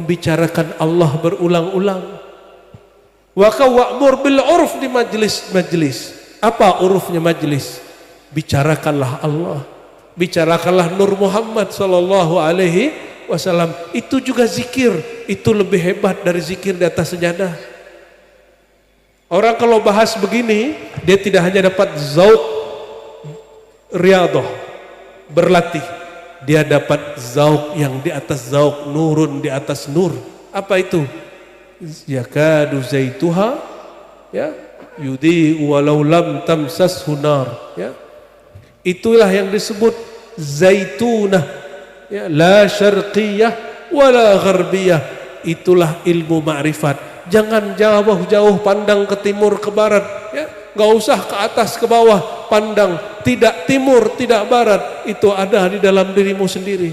membicarakan Allah berulang-ulang. Wa wa'mur bil urf di majlis. Apa urufnya majlis? Bicarakanlah Allah, bicarakanlah Nur Muhammad sallallahu alaihi wasallam. Itu juga zikir, itu lebih hebat dari zikir di atas sejadah. Orang kalau bahas begini, dia tidak hanya dapat zauq riyadhah, berlatih, dia dapat zauq yang di atas zauq, nurun di atas nur. Apa itu? Yakadu zaituha ya yudi walau lam tamsashu nar, ya. Itulah yang disebut zaitunah, ya, la syarqiyah wala gharbiyah. Itulah ilmu ma'rifat. Jangan jauh-jauh pandang ke timur ke barat, ya. Gak usah ke atas ke bawah pandang, tidak timur tidak barat, itu ada di dalam dirimu sendiri.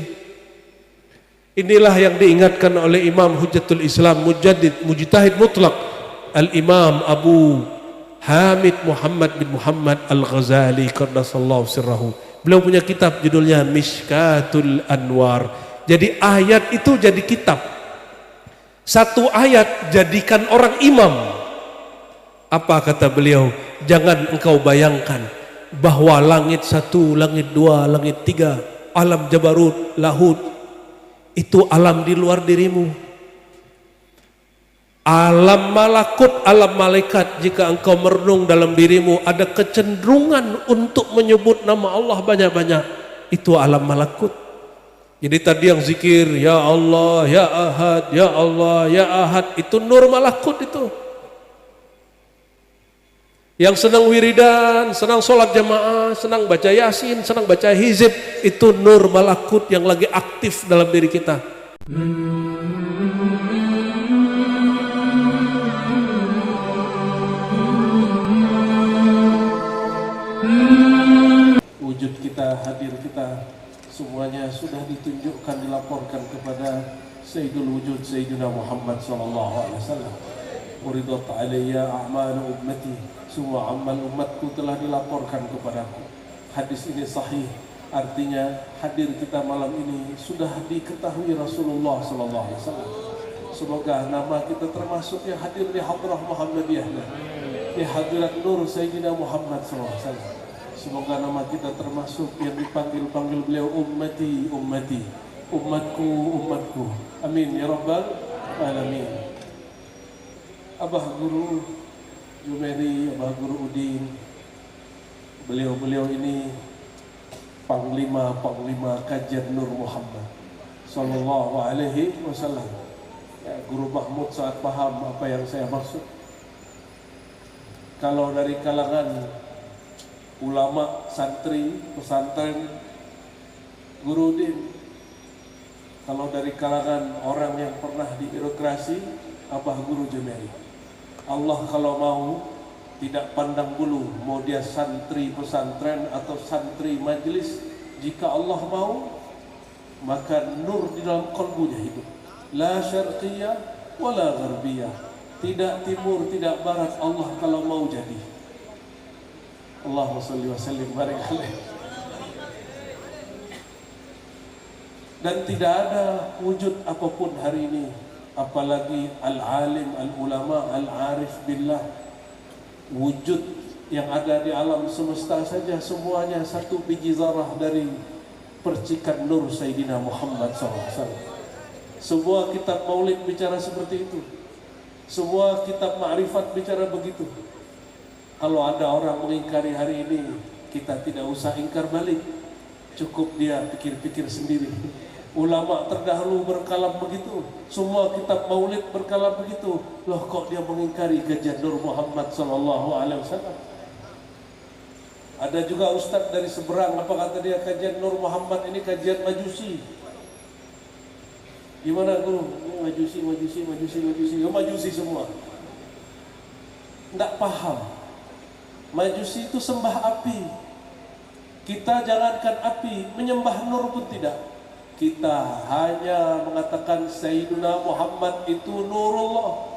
Inilah yang diingatkan oleh Imam Hujjatul Islam Mujaddid Mujtahid Mutlaq Al-Imam Abu Hamid Muhammad bin Muhammad Al-Ghazali qaddasallahu sirrahu. Beliau punya kitab judulnya Mishkatul Anwar. Jadi ayat itu jadi kitab. Satu ayat jadikan orang imam. Apa kata beliau? Jangan engkau bayangkan bahwa langit satu, langit dua, langit tiga, alam jabarut, lahut, itu alam di luar dirimu. Alam malakut, alam malaikat, jika engkau merenung dalam dirimu ada kecenderungan untuk menyebut nama Allah banyak-banyak, itu alam malakut. Jadi tadi yang zikir ya Allah, ya Ahad, ya Allah, ya Ahad, itu nur malakut itu. Yang senang wiridan, senang sholat jamaah, senang baca yasin, senang baca hizib, itu nur malakut yang lagi aktif dalam diri kita. Wujud kita, hadir kita, semuanya sudah ditunjukkan, dilaporkan kepada Sayyidul Wujud Sayyidina Muhammad sallallahu alaihi wasallam. Uridat alayya a'malu ummati, semua amal umatku telah dilaporkan kepadaku. Hadis ini sahih, artinya hadir kita malam ini sudah diketahui Rasulullah sallallahu alaihi wasallam. Semoga nama kita termasuk yang hadir di hadrah Muhammadiyah, di hadirat nur Sayyidina Muhammad sallallahu alaihi wasallam. Semoga nama kita termasuk yang dipanggil-panggil beliau ummati, ummati, umatku, umatku. Amin ya rabbal alamin. Abah Guru Jumairi, Abah Guru Udin, beliau-beliau ini panglima kajian Nur Muhammad sallallahu alaihi wasallam. Ya, Guru Mahmud saat paham apa yang saya maksud. Kalau dari kalangan ulama, santri, pesantren, Guru Udin. Kalau dari kalangan orang yang pernah di birokrasi, Abah Guru Jumairi. Allah kalau mau tidak pandang bulu, mau dia santri pesantren atau santri majlis, jika Allah mau maka nur di dalam qalbunya hidup. La syarqiyah wala gharbiyah, tidak timur tidak barat, Allah kalau mau jadi. Allahumma shalli wa sallim barik alaihi. Dan tidak ada wujud apapun hari ini, apalagi al-alim, al-ulama, al-arif billah, wujud yang ada di alam semesta saja semuanya satu biji zarah dari percikan nur Sayyidina Muhammad SAW. Semua kitab maulid bicara seperti itu, semua kitab ma'rifat bicara begitu. Kalau ada orang mengingkari hari ini, kita tidak usah ingkar balik, cukup dia pikir-pikir sendiri. Ulama terdahulu berkalam begitu, semua kitab maulid berkalam begitu. Loh kok dia mengingkari kajian Nur Muhammad sallallahu alaihi wasallam? Ada juga ustaz dari seberang, apa kata dia, kajian Nur Muhammad ini kajian Majusi. Gimana guru? Majusi semua. Enggak paham. Majusi itu sembah api. Kita jangankan api, menyembah nur pun tidak. Kita hanya mengatakan Sayyidina Muhammad itu nurullah.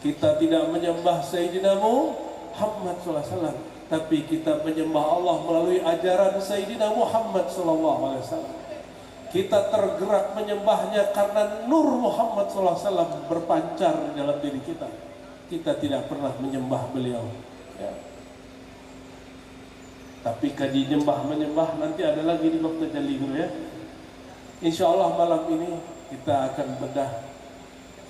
Kita tidak menyembah Sayyidina Muhammad SAW, tapi kita menyembah Allah melalui ajaran Sayyidina Muhammad SAW. Kita tergerak menyembahnya karena nur Muhammad SAW berpancar di dalam diri kita. Kita tidak pernah menyembah beliau, ya. Tapi kaji menyembah nanti ada lagi di bab tajalli guru, ya. Insya Allah malam ini kita akan bedah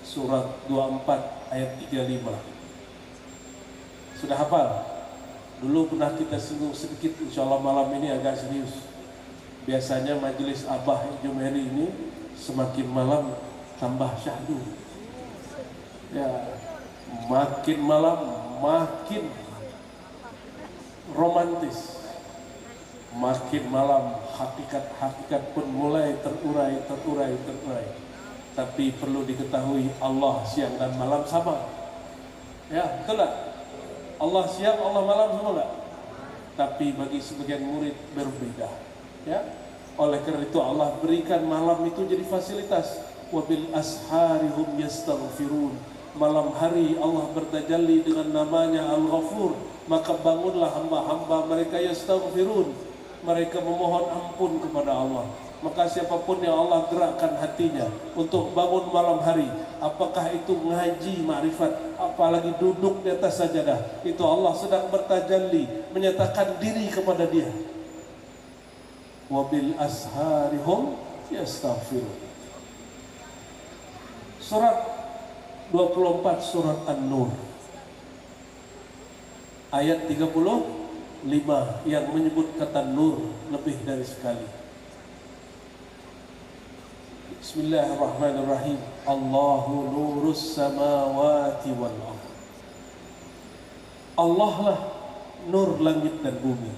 surat 24 ayat 35. Sudah hafal? Dulu pernah kita singgung sedikit. Insya Allah malam ini agak serius. Biasanya majelis Abah Jumeri ini semakin malam tambah syahdu, ya. Makin malam makin romantis, makin malam hakikat-hakikat pun mulai terurai. Tapi perlu diketahui Allah siang dan malam sama, ya, betul tak? Allah siang, Allah malam sama tak? Tapi bagi sebagian murid berbeda, ya. Oleh karena itu Allah berikan malam itu jadi fasilitas. Wabil ashari hum yastaghfirun. Malam hari Allah bertajalli dengan namanya Al-Ghafur, maka bangunlah hamba-hamba mereka yastaghfirun, mereka memohon ampun kepada Allah. Maka siapapun yang Allah gerakkan hatinya untuk bangun malam hari, apakah itu ngaji ma'rifat, apalagi duduk di atas sajadah, itu Allah sedang bertajalli, menyatakan diri kepada dia. Wabil asharihum yastaghfirun. Surat 24 surat An-Nur ayat 35 yang menyebut kata nur lebih dari sekali. Bismillahirrahmanirrahim. Allahu nurus samawati wal ardh. Allah lah nur langit dan bumi.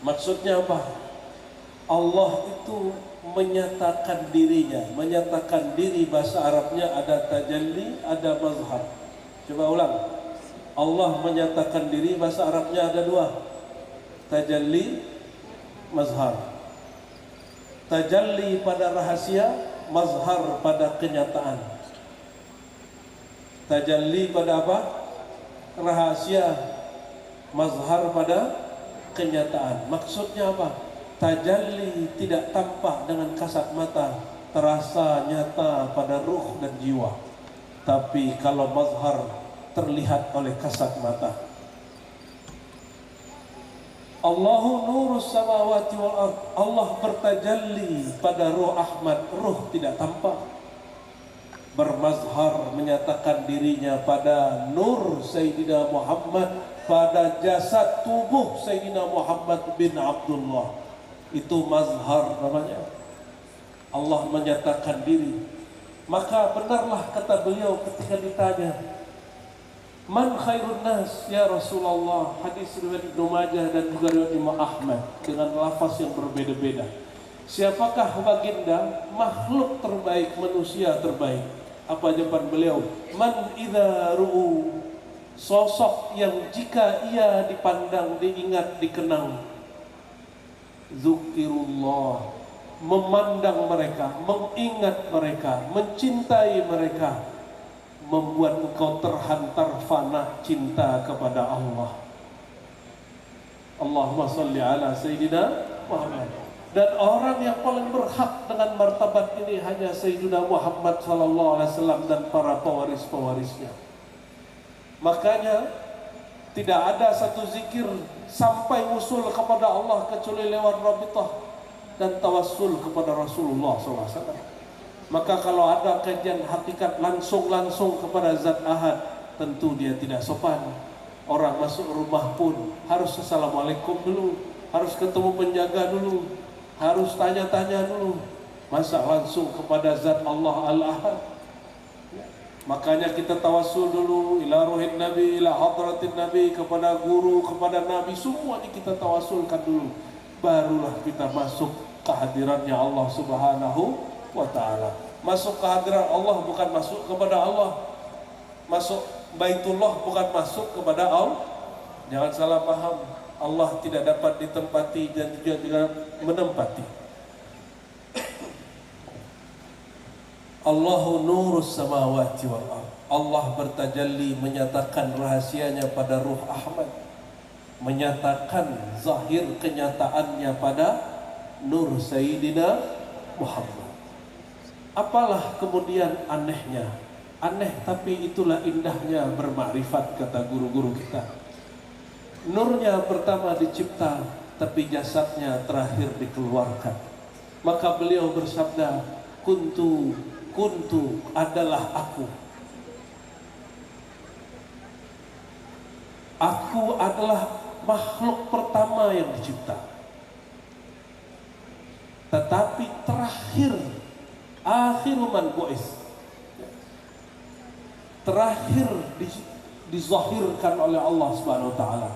Maksudnya apa? Allah itu menyatakan dirinya, menyatakan diri. Bahasa Arabnya ada tajalli, ada mazhar. Coba ulang. Allah menyatakan diri, bahasa Arabnya ada dua, tajalli, mazhar. Tajalli pada rahasia, mazhar pada kenyataan. Tajalli pada apa? Rahasia, mazhar pada kenyataan. Maksudnya apa? Tajalli tidak tampak dengan kasat mata, terasa nyata pada ruh dan jiwa. Tapi kalau mazhar terlihat oleh kasat mata. Allahu nurus samawati wal ardh. Allah bertajalli pada ruh Ahmad, ruh tidak tampak. Bermazhar menyatakan dirinya pada nur Sayyidina Muhammad, pada jasad tubuh Sayyidina Muhammad bin Abdullah. Itu mazhar namanya. Allah menyatakan diri. Maka benarlah kata beliau ketika ditanya, man khairun nas ya Rasulullah. Hadis riwayat Ibnu Majah dan juga riwayat Imam Ahmad dengan lafaz yang berbeda-beda. Siapakah baginda makhluk terbaik, manusia terbaik? Apa jawaban beliau? Man idza ru'u, sosok yang jika ia dipandang, diingat, dikenang, zukirullah, memandang mereka, mengingat mereka, mencintai mereka, membuat engkau terhantar fana cinta kepada Allah. Allahumma salli ala Sayyidina Muhammad. Dan orang yang paling berhak dengan martabat ini hanya Sayyidina Muhammad sallallahu alaihi wasallam dan para pewaris-pewarisnya. Makanya tidak ada satu zikir sampai usul kepada Allah kecuali lewat rabitah dan tawassul kepada Rasulullah SAW. Maka kalau ada kajian hakikat langsung kepada Zat Ahad, tentu dia tidak sopan. Orang masuk rumah pun harus assalamualaikum dulu, harus ketemu penjaga dulu, harus tanya-tanya dulu. Masa langsung kepada Zat Allah Al-Ahad? Makanya kita tawassul dulu ila ruhin Nabi, ila hadratin Nabi, kepada guru, kepada Nabi, semua ini kita tawassulkan dulu. Barulah kita masuk kehadirannya Allah Subhanahu wa ta'ala. Masuk kehadiran Allah bukan masuk kepada Allah. Masuk Baitullah bukan masuk kepada Allah. Jangan salah paham. Allah tidak dapat ditempati dan juga tidak menempati. Allahu nurus samawati wal ardh. Allah bertajalli, menyatakan rahasianya pada ruh Ahmad, menyatakan zahir kenyataannya pada nur Sayyidina Muhammad. Apalah kemudian anehnya? Aneh tapi itulah indahnya bermakrifat, kata guru-guru kita. Nurnya pertama dicipta, tapi jasadnya terakhir dikeluarkan. Maka beliau bersabda, kuntu adalah aku. Aku adalah makhluk pertama yang dicipta. Tetapi terakhir, akhiru man bu'is, terakhir dizahirkan oleh Allah Subhanahu wa taala.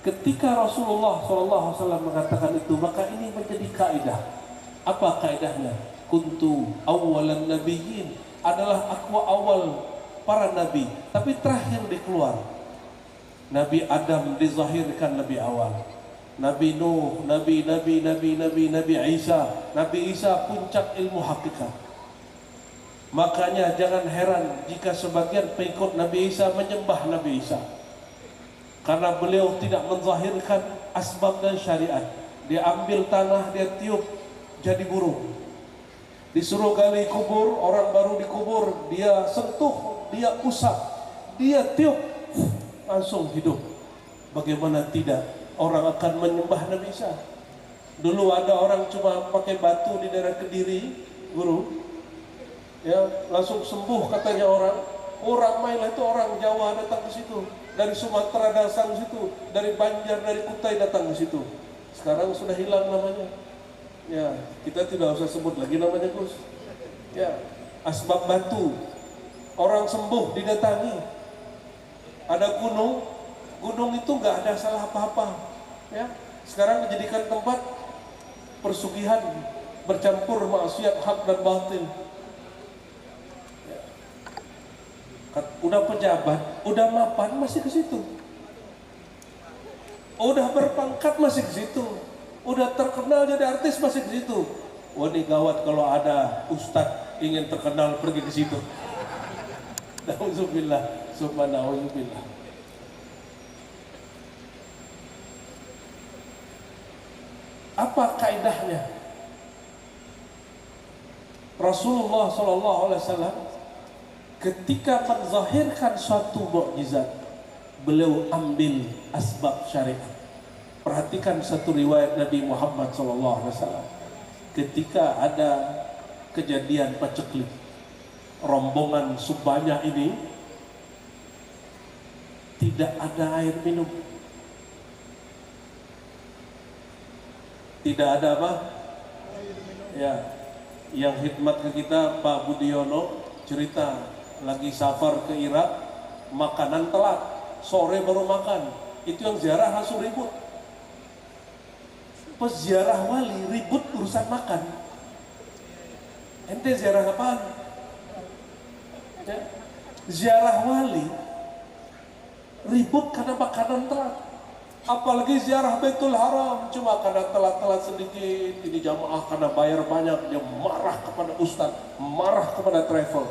Ketika Rasulullah SAW mengatakan itu, maka ini menjadi kaidah. Apa kaidahnya? Kuntu awwalan nabiyyin, adalah aku awal para nabi, tapi terakhir dikeluar. Nabi Adam dizahirkan lebih awal. Nabi Nuh, Nabi Isa. Nabi Isa puncak ilmu hakikat. Makanya jangan heran jika sebagian pengikut Nabi Isa menyembah Nabi Isa, karena beliau tidak menzahirkan asbab dan syariat. Dia ambil tanah, dia tiup jadi burung. Disuruh gali kubur, orang baru dikubur, dia sentuh, dia usap, dia tiup, langsung hidup. Bagaimana tidak orang akan menyembah Nabi Isa? Dulu ada orang cuma pakai batu di daerah Kediri, guru, ya langsung sembuh katanya orang. Oh, ramailah itu orang Jawa datang ke situ, dari Sumatera datang ke situ, dari Banjar, dari Kutai datang ke situ. Sekarang sudah hilang namanya. Ya, kita tidak usah sebut lagi namanya, Gus. Ya, asbab batu, orang sembuh didatangi. Ada gunung itu nggak ada salah apa-apa. Ya, sekarang dijadikan tempat persugihan, bercampur maksiat hak dan batil. Udah pejabat, udah mapan masih ke situ. Udah berpangkat masih ke situ. Udah terkenal jadi artis masih ke situ. Wah, ini gawat kalau ada ustadz ingin terkenal pergi ke situ. Nauzubillah, subhanallah. Apa kaidahnya? Rasulullah SAW ketika menzahirkan suatu mukjizat, beliau ambil asbab syariat. Perhatikan satu riwayat Nabi Muhammad SAW. Ketika ada kejadian paceklik, rombongan sebanyak ini tidak ada air minum, tidak ada apa? Ya, yang khidmat ke kita Pak Budiono cerita lagi safar ke Irak, makanan telat, sore baru makan. Itu yang ziarah langsung ribut. Peziarah wali ribut urusan makan. Ente ziarah apaan? Ya. Ziarah wali ribut karena makanan telat. Apalagi ziarah Baitul Haram, cuma karena telat-telat sedikit, ini jamaah karena bayar banyak, dia marah kepada ustaz, marah kepada travel.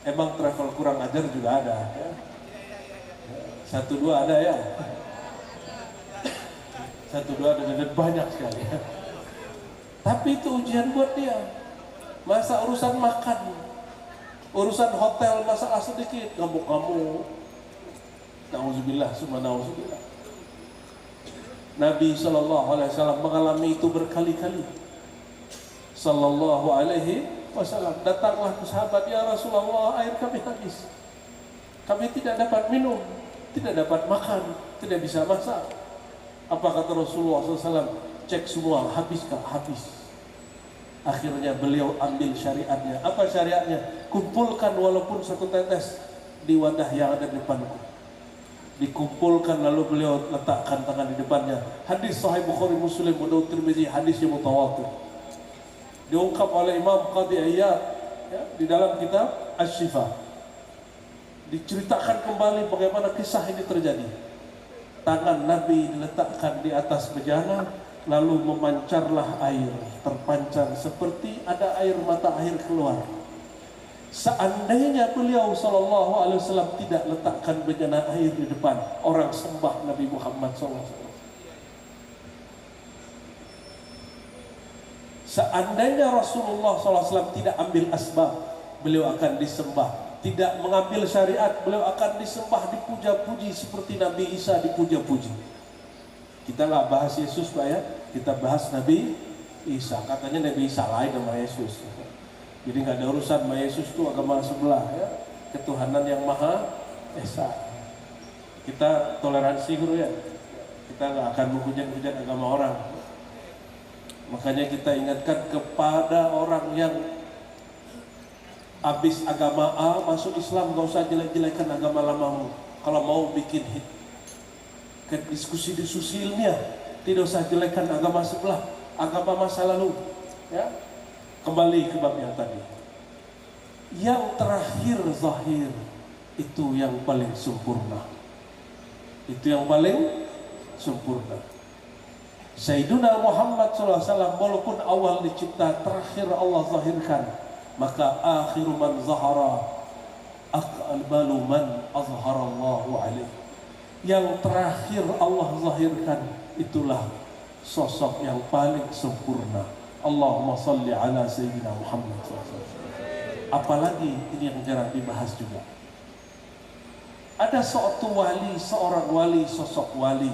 Emang travel kurang ajar juga ada, ya. Satu dua ada ya. Satu dua ada dan banyak sekali. Ya. Tapi itu ujian buat dia. Masa urusan makan, urusan hotel masalah sedikit, ngamuk-ngamuk. Nauzubillah, summa nauzubillah. Nabi SAW mengalami itu berkali-kali. Sallallahu alaihi wasallam, datanglah ke sahabat, ya Rasulullah, air kami habis. Kami tidak dapat minum, tidak dapat makan, tidak bisa masak. Apa kata Rasulullah SAW? Cek semua, habiskah? Habis. Akhirnya beliau ambil syariatnya. Apa syariatnya? Kumpulkan walaupun satu tetes di wadah yang ada di depanku. Dikumpulkan lalu beliau letakkan tangan di depannya. Hadis Sahih Bukhari Muslim, Abu Tirmidzi, hadis yang mutawatir. Diungkap oleh Imam Qadhi Iyad, ya, di dalam kitab Asy-Syifa. Diceritakan kembali bagaimana kisah ini terjadi. Tangan Nabi diletakkan di atas bejana, lalu memancarlah air, terpancar seperti ada air mata air keluar. Seandainya beliau SAW tidak letakkan bejana air di depan, orang sembah Nabi Muhammad SAW. Seandainya Rasulullah SAW tidak ambil asbab, beliau akan disembah. Tidak mengambil syariat, beliau akan disembah, dipuja-puji seperti Nabi Isa dipuja-puji. Kita nggak bahas Yesus Pak ya, kita bahas Nabi Isa. Katanya Nabi Isa lain sama Yesus. Jadi nggak ada urusan sama Yesus itu agama sebelah ya. Ketuhanan yang Maha Esa. Kita toleransi guru ya. Kita nggak akan menghujat-hujat agama orang. Makanya kita ingatkan kepada orang yang habis agama A masuk Islam, gak usah jelek-jelekan agama lamamu. Kalau mau bikin hit ke diskusi ilmiah, tidak usah jelekan agama sebelah, agama masa lalu. Ya, kembali ke bab yang tadi. Yang terakhir zahir itu yang paling sempurna. Itu yang paling sempurna. Sayyiduna Muhammad SAW walaupun awal dicipta, terakhir Allah zahirkan. Maka akhiru man zahara aqbalu man azharallahu alaih. Yang terakhir Allah zahirkan itulah sosok yang paling sempurna. Allahumma salli ala Sayyidina Muhammad SAW. Apalagi ini yang jarang dibahas juga. Ada seorang wali, sosok wali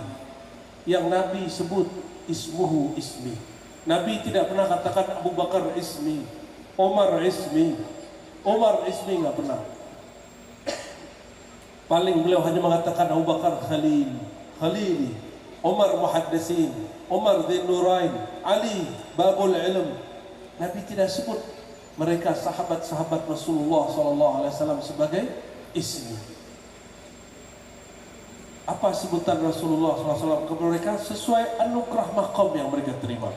yang Nabi sebut ismuhu ismi. Nabi tidak pernah katakan Abu Bakar ismi, Umar ismi. Umar ismi nggak pernah. Paling beliau hanya mengatakan Abu Bakar Khalili, Umar Muhaddisin, Umar Dzin Nurain, Ali Babul Ilm. Nabi tidak sebut mereka sahabat-sahabat Rasulullah SAW sebagai ismi. Apa sebutan Rasulullah SAW kepada mereka? Sesuai anugerah maqam yang mereka terima.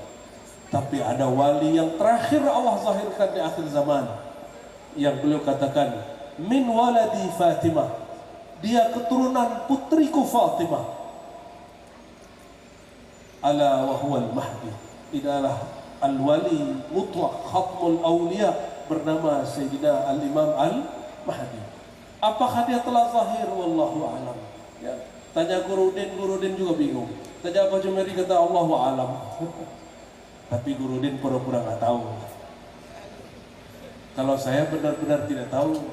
Tapi ada wali yang terakhir Allah zahirkan di akhir zaman, yang beliau katakan min waladi Fatimah, dia keturunan putriku Fatimah. Ala wa huwa al-mahdi, adalah al-wali mutlaq khatmul awliya, bernama Sayyidina al-Imam al-Mahdi. Apakah dia telah zahir? Wallahu a'lam. Ya. Tanya Guru Din juga bingung. Tanya Pak Jumeri kata Allahu a'lam. Tapi Guru Din pura-pura nggak tahu. Kalau saya benar-benar tidak tahu,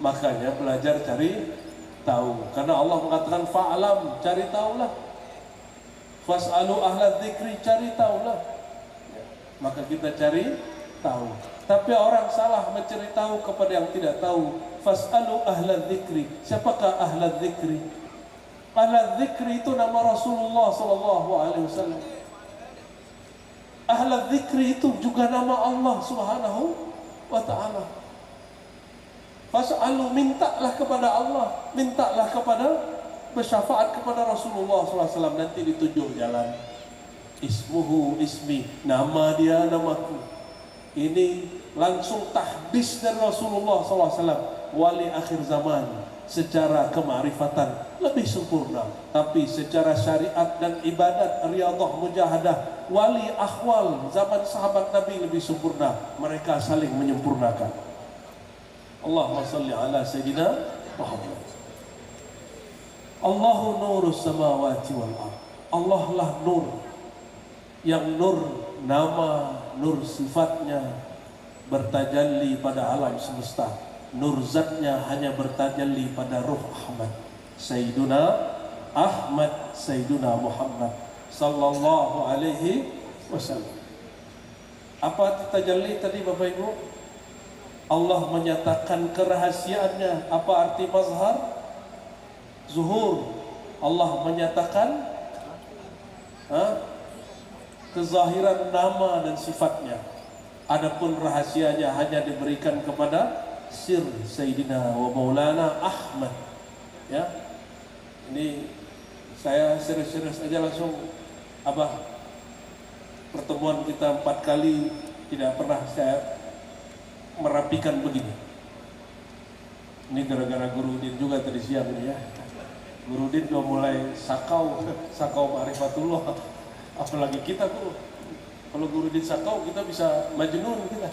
makanya belajar cari tahu. Karena Allah mengatakan fa'alam, cari tahulah. Fas'alu ahla dzikri, cari tahulah. Ya. Maka kita cari tahu. Tapi orang salah mencari tahu kepada yang tidak tahu. Fas'alu ahla dzikri. Siapakah ahla dzikri? Ahla dzikri itu nama Rasulullah SAW. Ahla dzikri itu juga nama Allah Subhanahu wa ta'ala. Fas'alu, mintalah kepada Allah, mintalah kepada, bersyafaat kepada Rasulullah SAW, nanti ditunjuk jalan. Ismuhu ismi, nama dia namaku. Ini langsung tahdis dari Rasulullah SAW. Wali akhir zaman secara kemarifatan lebih sempurna, tapi secara syariat dan ibadat, riyadhah, mujahadah, wali akhwal zaman sahabat Nabi lebih sempurna. Mereka saling menyempurnakan. Allahumma salli ala Sayyidina Muhammad. Allahu nurus samawati wal ardh. Allah lah nur, yang nur nama, nur sifatnya bertajalli pada alam semesta. Nur zatnya hanya bertajalli pada ruh Ahmad, Sayyiduna Ahmad, Sayyiduna Muhammad sallallahu alaihi wasallam. Apa tajalli tadi Bapak Ibu? Allah menyatakan kerahasiaannya. Apa arti mazhar? Zuhur. Allah menyatakan kezahiran nama dan sifatnya. Adapun rahasianya hanya diberikan kepada sir Sayyidina wa Maulana Ahmad. Ya, ini saya serius-serius aja langsung. Abah, pertemuan kita 4 kali tidak pernah saya merapikan begini. Ini gara-gara Guru Din juga tadi siang ini ya. Guru Din udah mulai sakau ma'rifatullah. Apalagi kita Guru. Kalau Guru Din sakau, kita bisa majnun kita.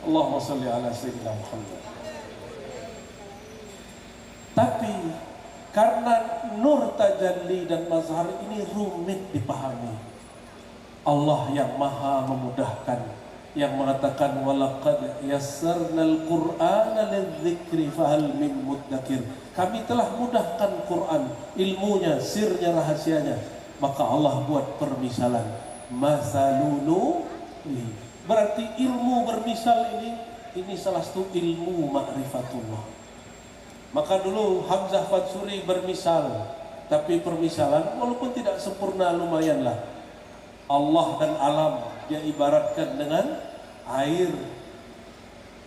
Allahumma salli ala Sayyidina Muhammad. Tapi karena nur tajalli dan mazhar ini rumit dipahami, Allah yang maha memudahkan, yang mengatakan walaqad yassarnal qur'ana lidzikri fahal min muddakir. Kami telah mudahkan Quran, ilmunya, sirnya, rahasianya. Maka Allah buat permisalan. Masalunu, berarti ilmu bermisal ini salah satu ilmu ma'rifatullah. Maka dulu Hamzah Fansuri bermisal, tapi permisalan walaupun tidak sempurna lumayanlah. Allah dan alam dia ibaratkan dengan air,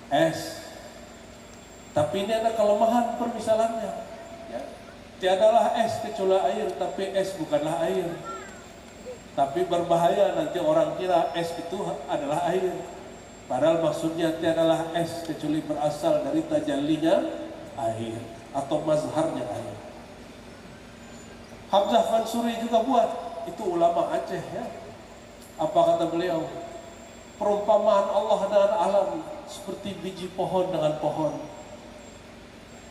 es. Tapi ini ada kelemahan permisalannya. Ya. Tiadalah es kecuali air, tapi es bukanlah air. Tapi berbahaya nanti orang kira es itu adalah air. Padahal maksudnya tiadalah es kecuali berasal dari tajallinya air atau mazharnya air. Hamzah Fansuri juga buat, itu ulama Aceh ya. Apa kata beliau? Perumpamaan Allah dengan alam seperti biji pohon dengan pohon.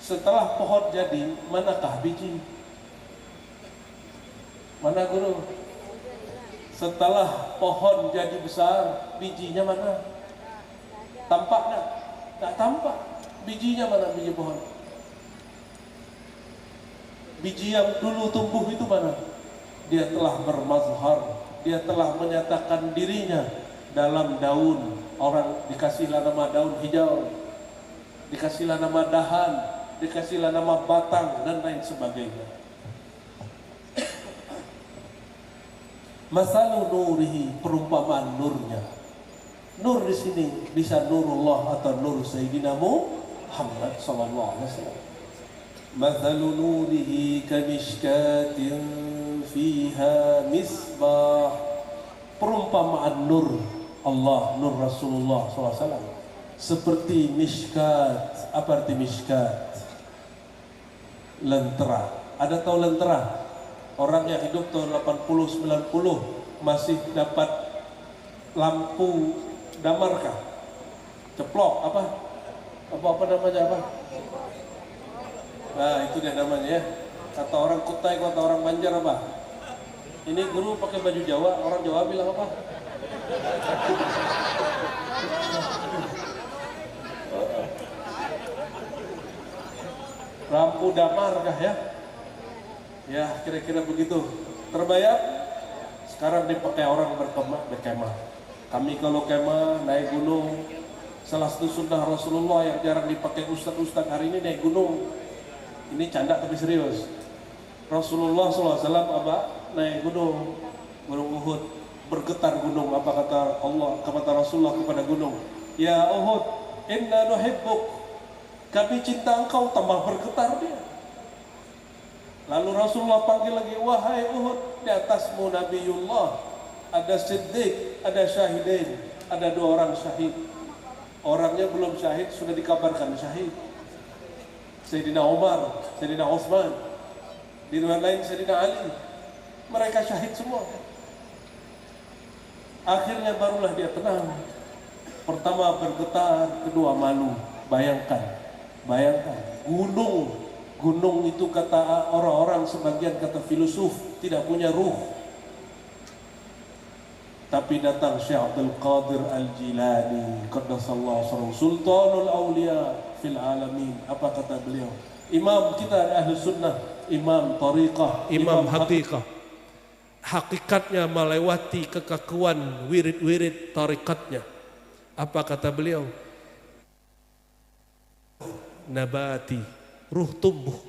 Setelah pohon jadi, manakah biji? Mana guru? Setelah pohon jadi besar, bijinya mana? Tampak tak? Tak tampak. Bijinya mana biji pohon? Biji yang dulu tumbuh itu mana? Dia telah bermazhar. Dia telah menyatakan dirinya dalam daun. Orang dikasihlah nama daun hijau, dikasihlah nama dahan, dikasihlah nama batang dan lain sebagainya. Masalu nurihi, perumpamaan nurnya. Nur di sini bisa nurullah atau nur Sayyidina Muhammad sallallahu alaihi wasallam. Masalu nurihi kamishkatin fiha misbah. Perumpamaan nur Allah, nur Rasulullah SAW seperti mishkat. Apa arti mishkat? Lentera. Ada tahu lentera? Orang yang hidup tahun 80-90 masih dapat lampu damarkah? Ceplok apa namanya apa? Nah itu dia namanya ya. Kata orang Kutai, kata orang Banjar apa? Ini guru pakai baju Jawa, orang Jawa bilang apa? Lampu damar kah ya? Ya kira-kira begitu. Terbayang? Sekarang dipakai orang berkemah. Kami kalau kemah naik gunung, salah satu sunnah Rasulullah yang jarang dipakai ustaz-ustaz hari ini naik gunung. Ini canda tapi serius. Rasulullah SAW apa? Naik gunung Uhud, bergetar gunung. Apa kata Allah, kata Rasulullah kepada gunung? Ya Uhud, inna nuhibbuk, kami cinta engkau. Tambah bergetar dia. Lalu Rasulullah panggil lagi, wahai Uhud, di atasmu Nabiullah, ada Siddiq, ada Syahidin, ada 2 orang syahid. Orangnya belum syahid sudah dikabarkan syahid. Sayyidina Umar, Sayyidina Utsman, di riwayat lain Sayyidina Ali. Mereka syahid semua. Akhirnya barulah dia tenang. Pertama bergetar, kedua malu. Bayangkan gunung itu kata orang-orang, sebagian kata filosof, tidak punya ruh. Tapi datang Syekh Abdul Qadir Al-Jilani qaddasallahu sirruhu, sultanul auliya fil alamin. Apa kata beliau? Imam kita ahli sunnah, imam tariqah, imam haqiqah. Hakikatnya melewati kekakuan wirid-wirid tarikatnya. Apa kata beliau? Nabati, ruh tumbuh.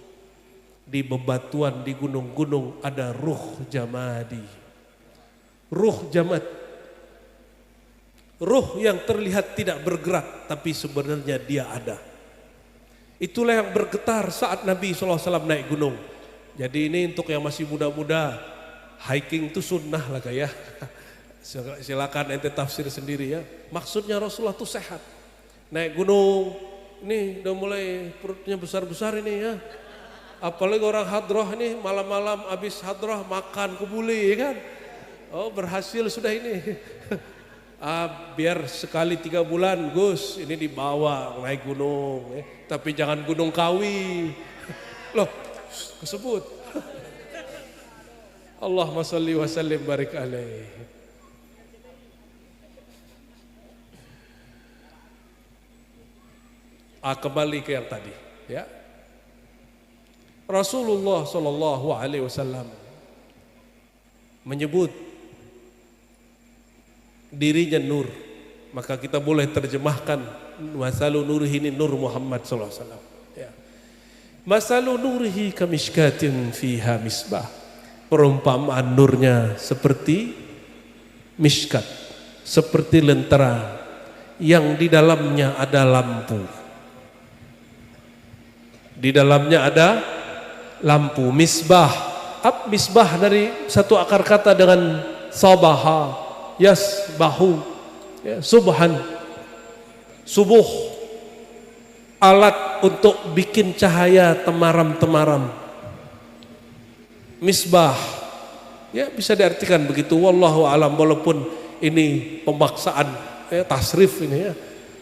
Di bebatuan, di gunung-gunung ada ruh jamadi. Ruh jamad. Ruh yang terlihat tidak bergerak tapi sebenarnya dia ada. Itulah yang bergetar saat Nabi SAW naik gunung. Jadi ini untuk yang masih muda-muda, hiking itu sunnah lah kayak. Silakan ente tafsir sendiri ya. Maksudnya Rasulullah itu sehat. Naik gunung, ini udah mulai perutnya besar-besar ini ya. Apalagi orang hadroh ini malam-malam habis hadroh makan kebuli kan. Oh berhasil sudah ini. Biar sekali 3 bulan Gus ini dibawa naik gunung. Tapi jangan Gunung Kawi. Loh kesebut. Allahumma sholli wa sallim barik alaihi. Kembali ke yang tadi, ya. Rasulullah Shallallahu Alaihi Wasallam menyebut dirinya nur, maka kita boleh terjemahkan masalu nurihi ini nur Muhammad Sallallahu Alaihi Wasallam. Ya. Masalu nurihi kamishkatin fiha misbah. Perumpamaan nurnya seperti mishkat, seperti lentera yang di dalamnya ada lampu. Di dalamnya ada lampu. Misbah. Misbah dari satu akar kata dengan sabaha, yasbahu, ya, subhan, subuh, alat untuk bikin cahaya temaram-temaram. Misbah, ya bisa diartikan begitu. Wallahu alam, walaupun ini pemaksaan, tasrif ini ya.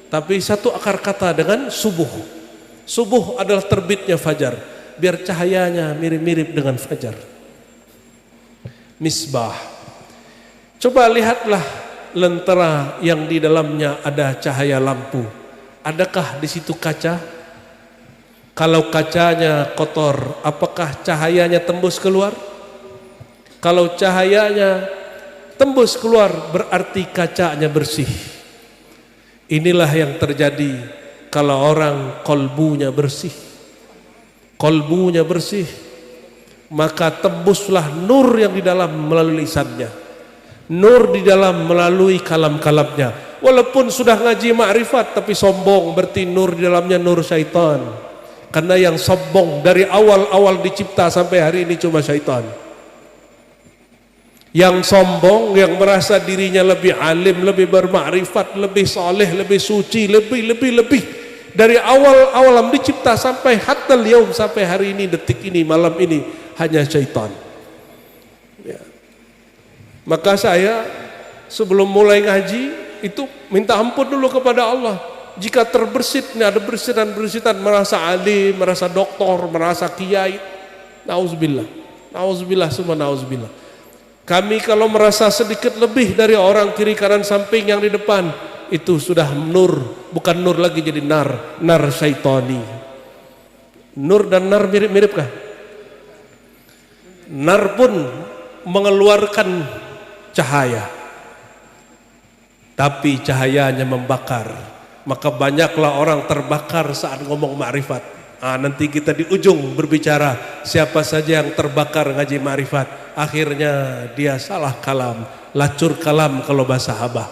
Tapi satu akar kata dengan subuh. Subuh adalah terbitnya fajar, biar cahayanya mirip-mirip dengan fajar. Misbah. Coba lihatlah lentera yang di dalamnya ada cahaya lampu. Adakah di situ kaca? Kalau kacanya kotor, apakah cahayanya tembus keluar? Kalau cahayanya tembus keluar, berarti kacanya bersih. Inilah yang terjadi kalau orang kolbunya bersih. Kolbunya bersih, maka tembuslah nur yang di dalam melalui lisannya, nur di dalam melalui kalam-kalamnya. Walaupun sudah ngaji ma'rifat tapi sombong, berarti nur di dalamnya nur syaitan. Karena yang sombong dari awal-awal dicipta sampai hari ini cuma syaitan. Yang sombong, yang merasa dirinya lebih alim, lebih bermakrifat, lebih saleh, lebih suci, lebih dari awal dicipta sampai hatta yaum, sampai hari ini, detik ini, malam ini, hanya syaitan. Ya. Maka saya sebelum mulai ngaji itu minta ampun dulu kepada Allah. Jika terbersit, ada bersitan-bersitan, merasa alim, merasa doktor, merasa kiai, nauzubillah, nauzubillah, semua nauzubillah. Kami kalau merasa sedikit lebih dari orang kiri kanan samping yang di depan, itu sudah nur, bukan nur lagi, jadi nar syaitani. Nur dan nar mirip-mirip kah? Nar pun mengeluarkan cahaya, tapi cahayanya membakar. Maka banyaklah orang terbakar saat ngomong ma'rifat. Nanti kita di ujung berbicara siapa saja yang terbakar ngaji ma'rifat, akhirnya dia salah kalam, lacur kalam kalau bahasa Habah,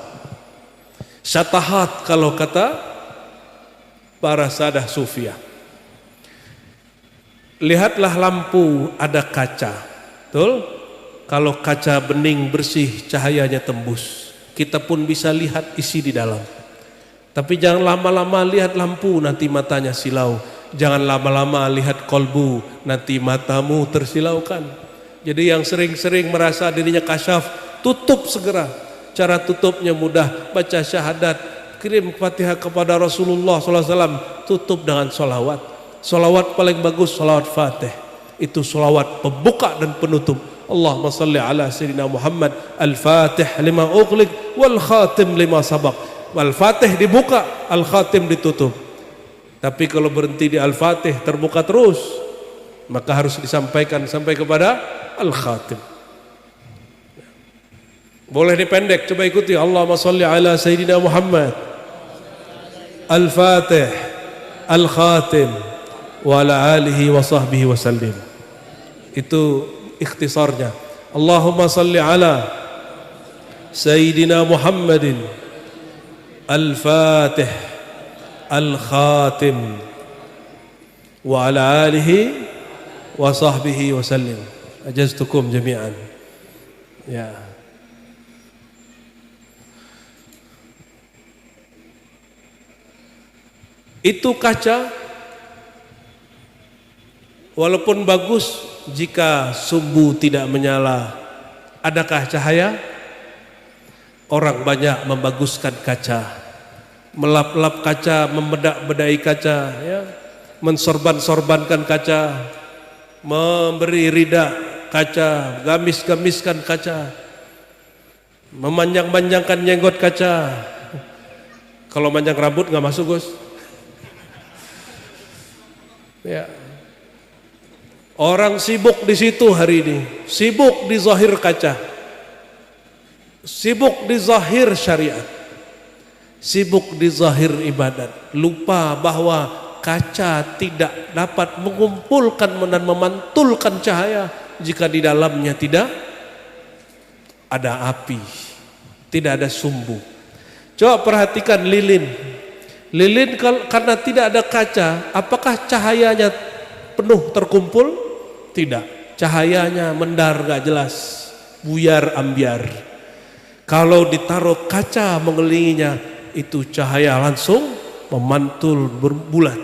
syatahat kalau kata para sadah sufiyah. Lihatlah lampu, ada kaca, betul? Kalau kaca bening bersih, cahayanya tembus, kita pun bisa lihat isi di dalam. Tapi jangan lama-lama lihat lampu, nanti matanya silau. Jangan lama-lama lihat kolbu, nanti matamu tersilaukan. Jadi yang sering-sering merasa dirinya kasyaf, tutup segera. Cara tutupnya mudah, baca syahadat, kirim Fatihah kepada Rasulullah SAW, tutup dengan solawat. Solawat paling bagus, solawat Fatih. Itu solawat pembuka dan penutup. Allahumma salli ala Sayyidina Muhammad, al-Fatih lima ughliq, wal khatim lima sabaq. Al-Fatih dibuka, Al-Khatim ditutup. Tapi kalau berhenti di Al-Fatih terbuka terus, maka harus disampaikan sampai kepada Al-Khatim. Boleh dipendek, coba ikuti. Allahumma salli ala Sayyidina Muhammad, Al-Fatih, Al-Khatim, wa ala alihi wa sahbihi wa sallim. Itu ikhtisarnya. Allahumma salli ala Sayyidina Muhammadin Al-Fatih, Al-Khatim, wa ala alihi wa sahbihi wa sallim. Ajaztukum jami'an. Ya. Itu kaca, walaupun bagus, jika sumbu tidak menyala, adakah cahaya? Orang banyak membaguskan kaca, melap-lap kaca, membedak-bedai kaca, ya, mensorban-sorbankan kaca, memberi rida kaca, gamis-gamiskan kaca, memanjang-manjangkan jenggot kaca. Kalau manjang rambut nggak masuk, Gus. Ya. Orang sibuk di situ hari ini, sibuk di zahir kaca, sibuk di zahir syariat, sibuk di zahir ibadat, lupa bahwa kaca tidak dapat mengumpulkan dan memantulkan cahaya jika di dalamnya tidak ada api, tidak ada sumbu. Coba perhatikan lilin. Lilin karena tidak ada kaca, apakah cahayanya penuh terkumpul? Tidak. Cahayanya mendar gak jelas, buyar ambiar. Kalau ditaruh kaca mengelilinginya, itu cahaya langsung memantul berbulat.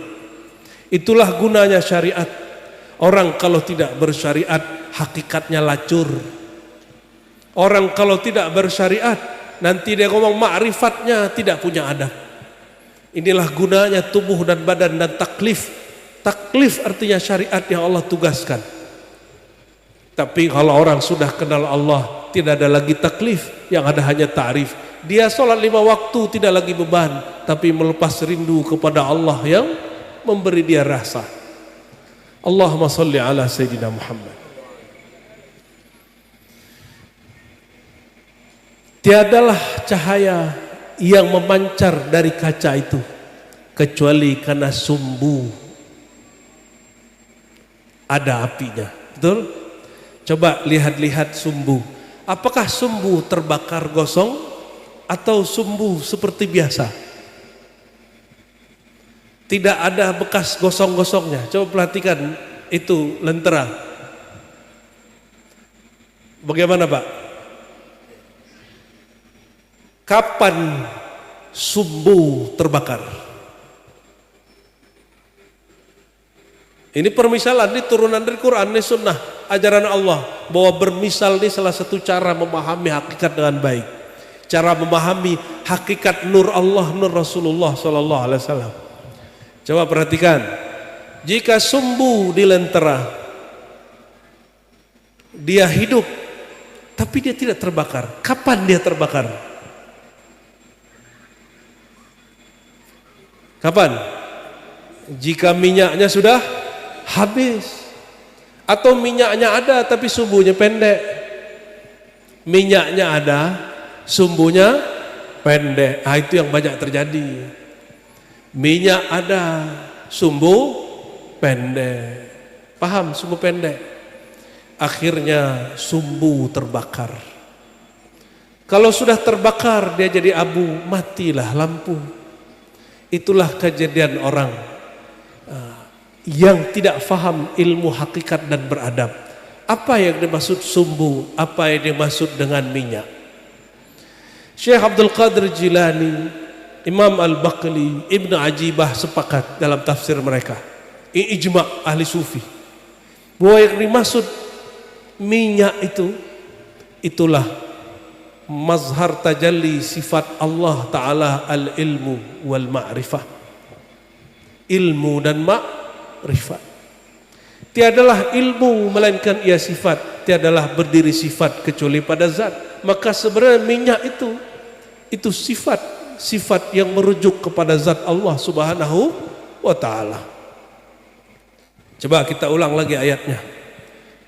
Itulah gunanya syariat. Orang kalau tidak bersyariat, hakikatnya lacur. Orang kalau tidak bersyariat, nanti dia ngomong ma'rifatnya tidak punya adab. Inilah gunanya tubuh dan badan dan taklif. Taklif artinya syariat yang Allah tugaskan. Tapi kalau orang sudah kenal Allah, tidak ada lagi taklif, yang ada hanya ta'rif. Dia sholat 5 waktu tidak lagi beban, tapi melepas rindu kepada Allah yang memberi dia rasa. Allahumma salli ala Sayyidina Muhammad. Tiadalah cahaya yang memancar dari kaca itu kecuali karena sumbu ada apinya. Betul? Coba lihat-lihat sumbu. Apakah sumbu terbakar gosong atau sumbu seperti biasa? Tidak ada bekas gosong-gosongnya. Coba perhatikan itu lentera. Bagaimana, Pak? Kapan sumbu terbakar? Ini permisalan, ini turunan dari Quran, ini sunnah, ajaran Allah. Bahwa bermisal ini salah satu cara memahami hakikat dengan baik. Cara memahami hakikat nur Allah, nur Rasulullah SAW. Coba perhatikan. Jika sumbu dilentera, dia hidup, tapi dia tidak terbakar. Kapan dia terbakar? Kapan? Jika minyaknya sudah habis, atau minyaknya ada tapi sumbunya pendek. Minyaknya ada, sumbunya pendek. Ah, itu yang banyak terjadi. Minyak ada, sumbu pendek. Paham? Sumbu pendek. Akhirnya sumbu terbakar. Kalau sudah terbakar dia jadi abu, matilah lampu. Itulah kejadian orang yang tidak faham ilmu hakikat dan beradab. Apa yang dimaksud sumbu, apa yang dimaksud dengan minyak? Syekh Abdul Qadir Jilani, Imam Al-Baqali, Ibn Ajibah sepakat dalam tafsir mereka, ijma' ahli sufi, bahwa yang dimaksud minyak itu, itulah mazhar tajalli sifat Allah Ta'ala al-ilmu wal ma'rifah. Ilmu dan ma'rifat. Tiadalah ilmu melainkan ia sifat, tiadalah berdiri sifat kecuali pada zat. Maka sebenarnya minyak itu sifat yang merujuk kepada zat Allah Subhanahu wa Ta'ala. Coba kita ulang lagi ayatnya.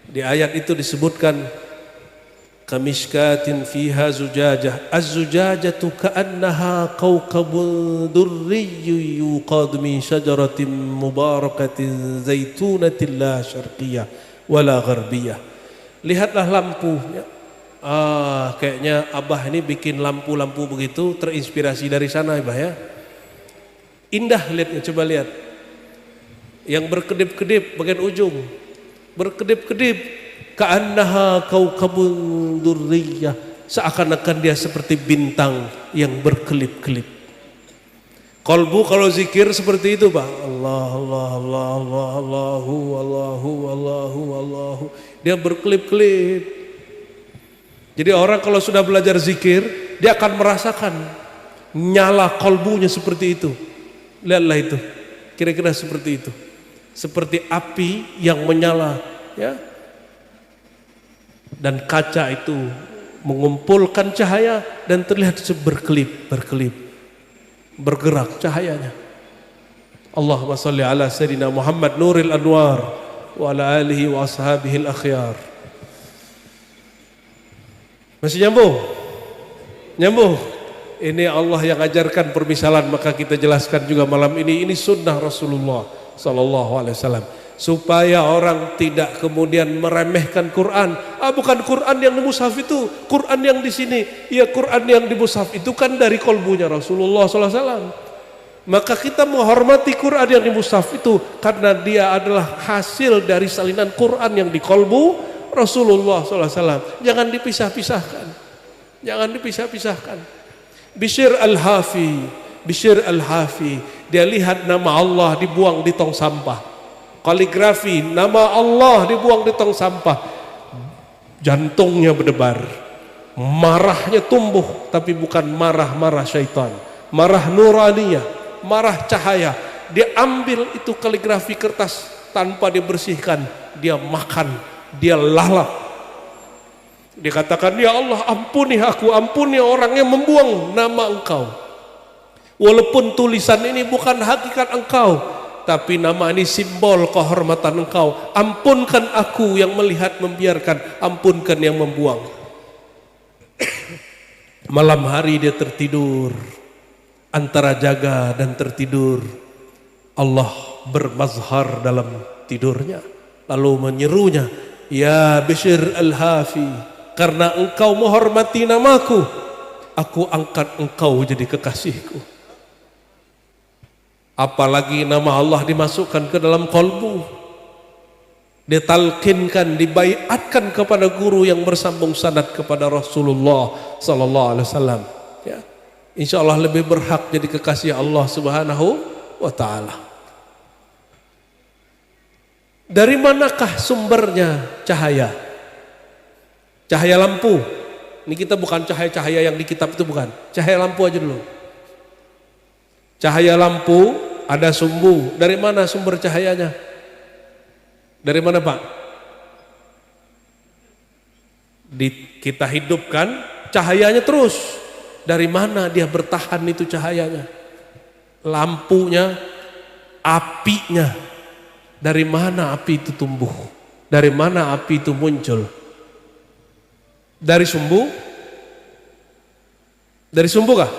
Di ayat itu disebutkan kamishkatin fiha zujajah, az-zujajatu ka'annaha kawkabun durriyyun yuqad min syajaratin mubarakatin zaitunatin la syarqiyah wala gharbiyah. Lihatlah lampu. Kayaknya Abah ini bikin lampu-lampu begitu terinspirasi dari sana, Abah ya. Indah lihatnya, coba lihat. Yang berkedip-kedip bagian ujung, berkedip-kedip, ka'annaha kaukabun durriyah, seakan-akan dia seperti bintang yang berkelip-kelip. Qalbu kalau zikir seperti itu, Pak. Allah Allah Allah Allah Allahu Allahu Allahu Allahu, dia berkelip-kelip. Jadi orang kalau sudah belajar zikir, dia akan merasakan nyala qalbunya seperti itu. Lihatlah itu, kira-kira seperti itu, seperti api yang menyala, ya. Dan kaca itu mengumpulkan cahaya dan terlihat berkelip, bergerak cahayanya. Allahumma salli ala Sayyidina Muhammad Nuril Anwar wa ala alihi wa ashabihil akhyar. Masih nyambung? Nyambung? Ini Allah yang ajarkan permisalan, maka kita jelaskan juga malam ini sunnah Rasulullah sallallahu alaihi wasallam, supaya orang tidak kemudian meremehkan Quran. Bukan Quran yang di mushaf itu, Quran yang di sini. Ya, Quran yang di mushaf itu kan dari kolbunya Rasulullah sallallahu alaihi wasallam. Maka kita menghormati Quran yang di mushaf itu karena dia adalah hasil dari salinan Quran yang di kolbu Rasulullah sallallahu alaihi wasallam. Jangan dipisah-pisahkan. Jangan dipisah-pisahkan. Bishr Al-Hafi, dia lihat nama Allah dibuang di tong sampah. Kaligrafi, nama Allah dibuang di tong sampah. Jantungnya berdebar, marahnya tumbuh, tapi bukan marah-marah syaitan, marah nuraniyah, marah cahaya. Dia ambil itu kaligrafi kertas tanpa dibersihkan, dia makan, dia lalap. Dia katakan, ya Allah, ampuni aku, ampuni orang yang membuang nama Engkau. Walaupun tulisan ini bukan hakikat Engkau, tapi nama ini simbol kehormatan Engkau. Ampunkan aku yang melihat membiarkan, ampunkan yang membuang. Malam hari dia tertidur, antara jaga dan tertidur, Allah bermazhar dalam tidurnya, lalu menyerunya, ya Bishr Al-Hafi, karena engkau menghormati namaku, aku angkat engkau jadi kekasihku. Apalagi nama Allah dimasukkan ke dalam kolbu, ditalkinkan, dibaiatkan kepada guru yang bersambung sanad kepada Rasulullah sallallahu alaihi wasallam. Ya, insya Allah lebih berhak jadi kekasih Allah Subhanahu wa taala. Dari manakah sumbernya cahaya? Cahaya lampu. Ini kita bukan cahaya-cahaya yang di kitab itu, bukan. Cahaya lampu aja dulu. Cahaya lampu ada sumbu. Dari mana sumber cahayanya? Dari mana, Pak? Kita hidupkan cahayanya terus. Dari mana dia bertahan itu cahayanya? Lampunya, apinya. Dari mana api itu tumbuh? Dari mana api itu muncul? Dari sumbu? Dari sumbu kah?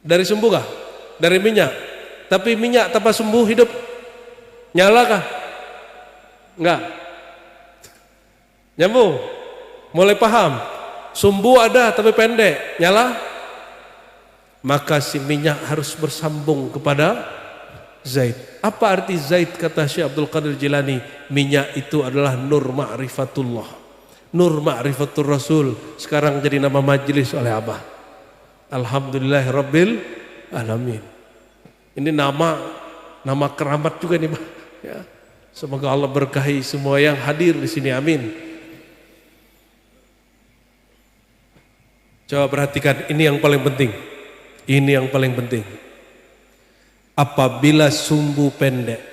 Dari sumbu kah? Dari minyak? Tapi minyak tanpa sumbu hidup? Nyala kah? Enggak. Nyambung? Mulai paham? Sumbu ada tapi pendek, nyala? Maka si minyak harus bersambung kepada zait. Apa arti zait? Kata Syekh Abdul Qadir Jilani, minyak itu adalah nur ma'rifatullah, nur ma'rifatul Rasul. Sekarang jadi nama majelis oleh Abah. Alhamdulillah Rabbil Alamin. Ini nama keramat juga nih, Pak. Ya. Semoga Allah berkahi semua yang hadir di sini, amin. Coba perhatikan, ini yang paling penting. Ini yang paling penting. Apabila sumbu pendek,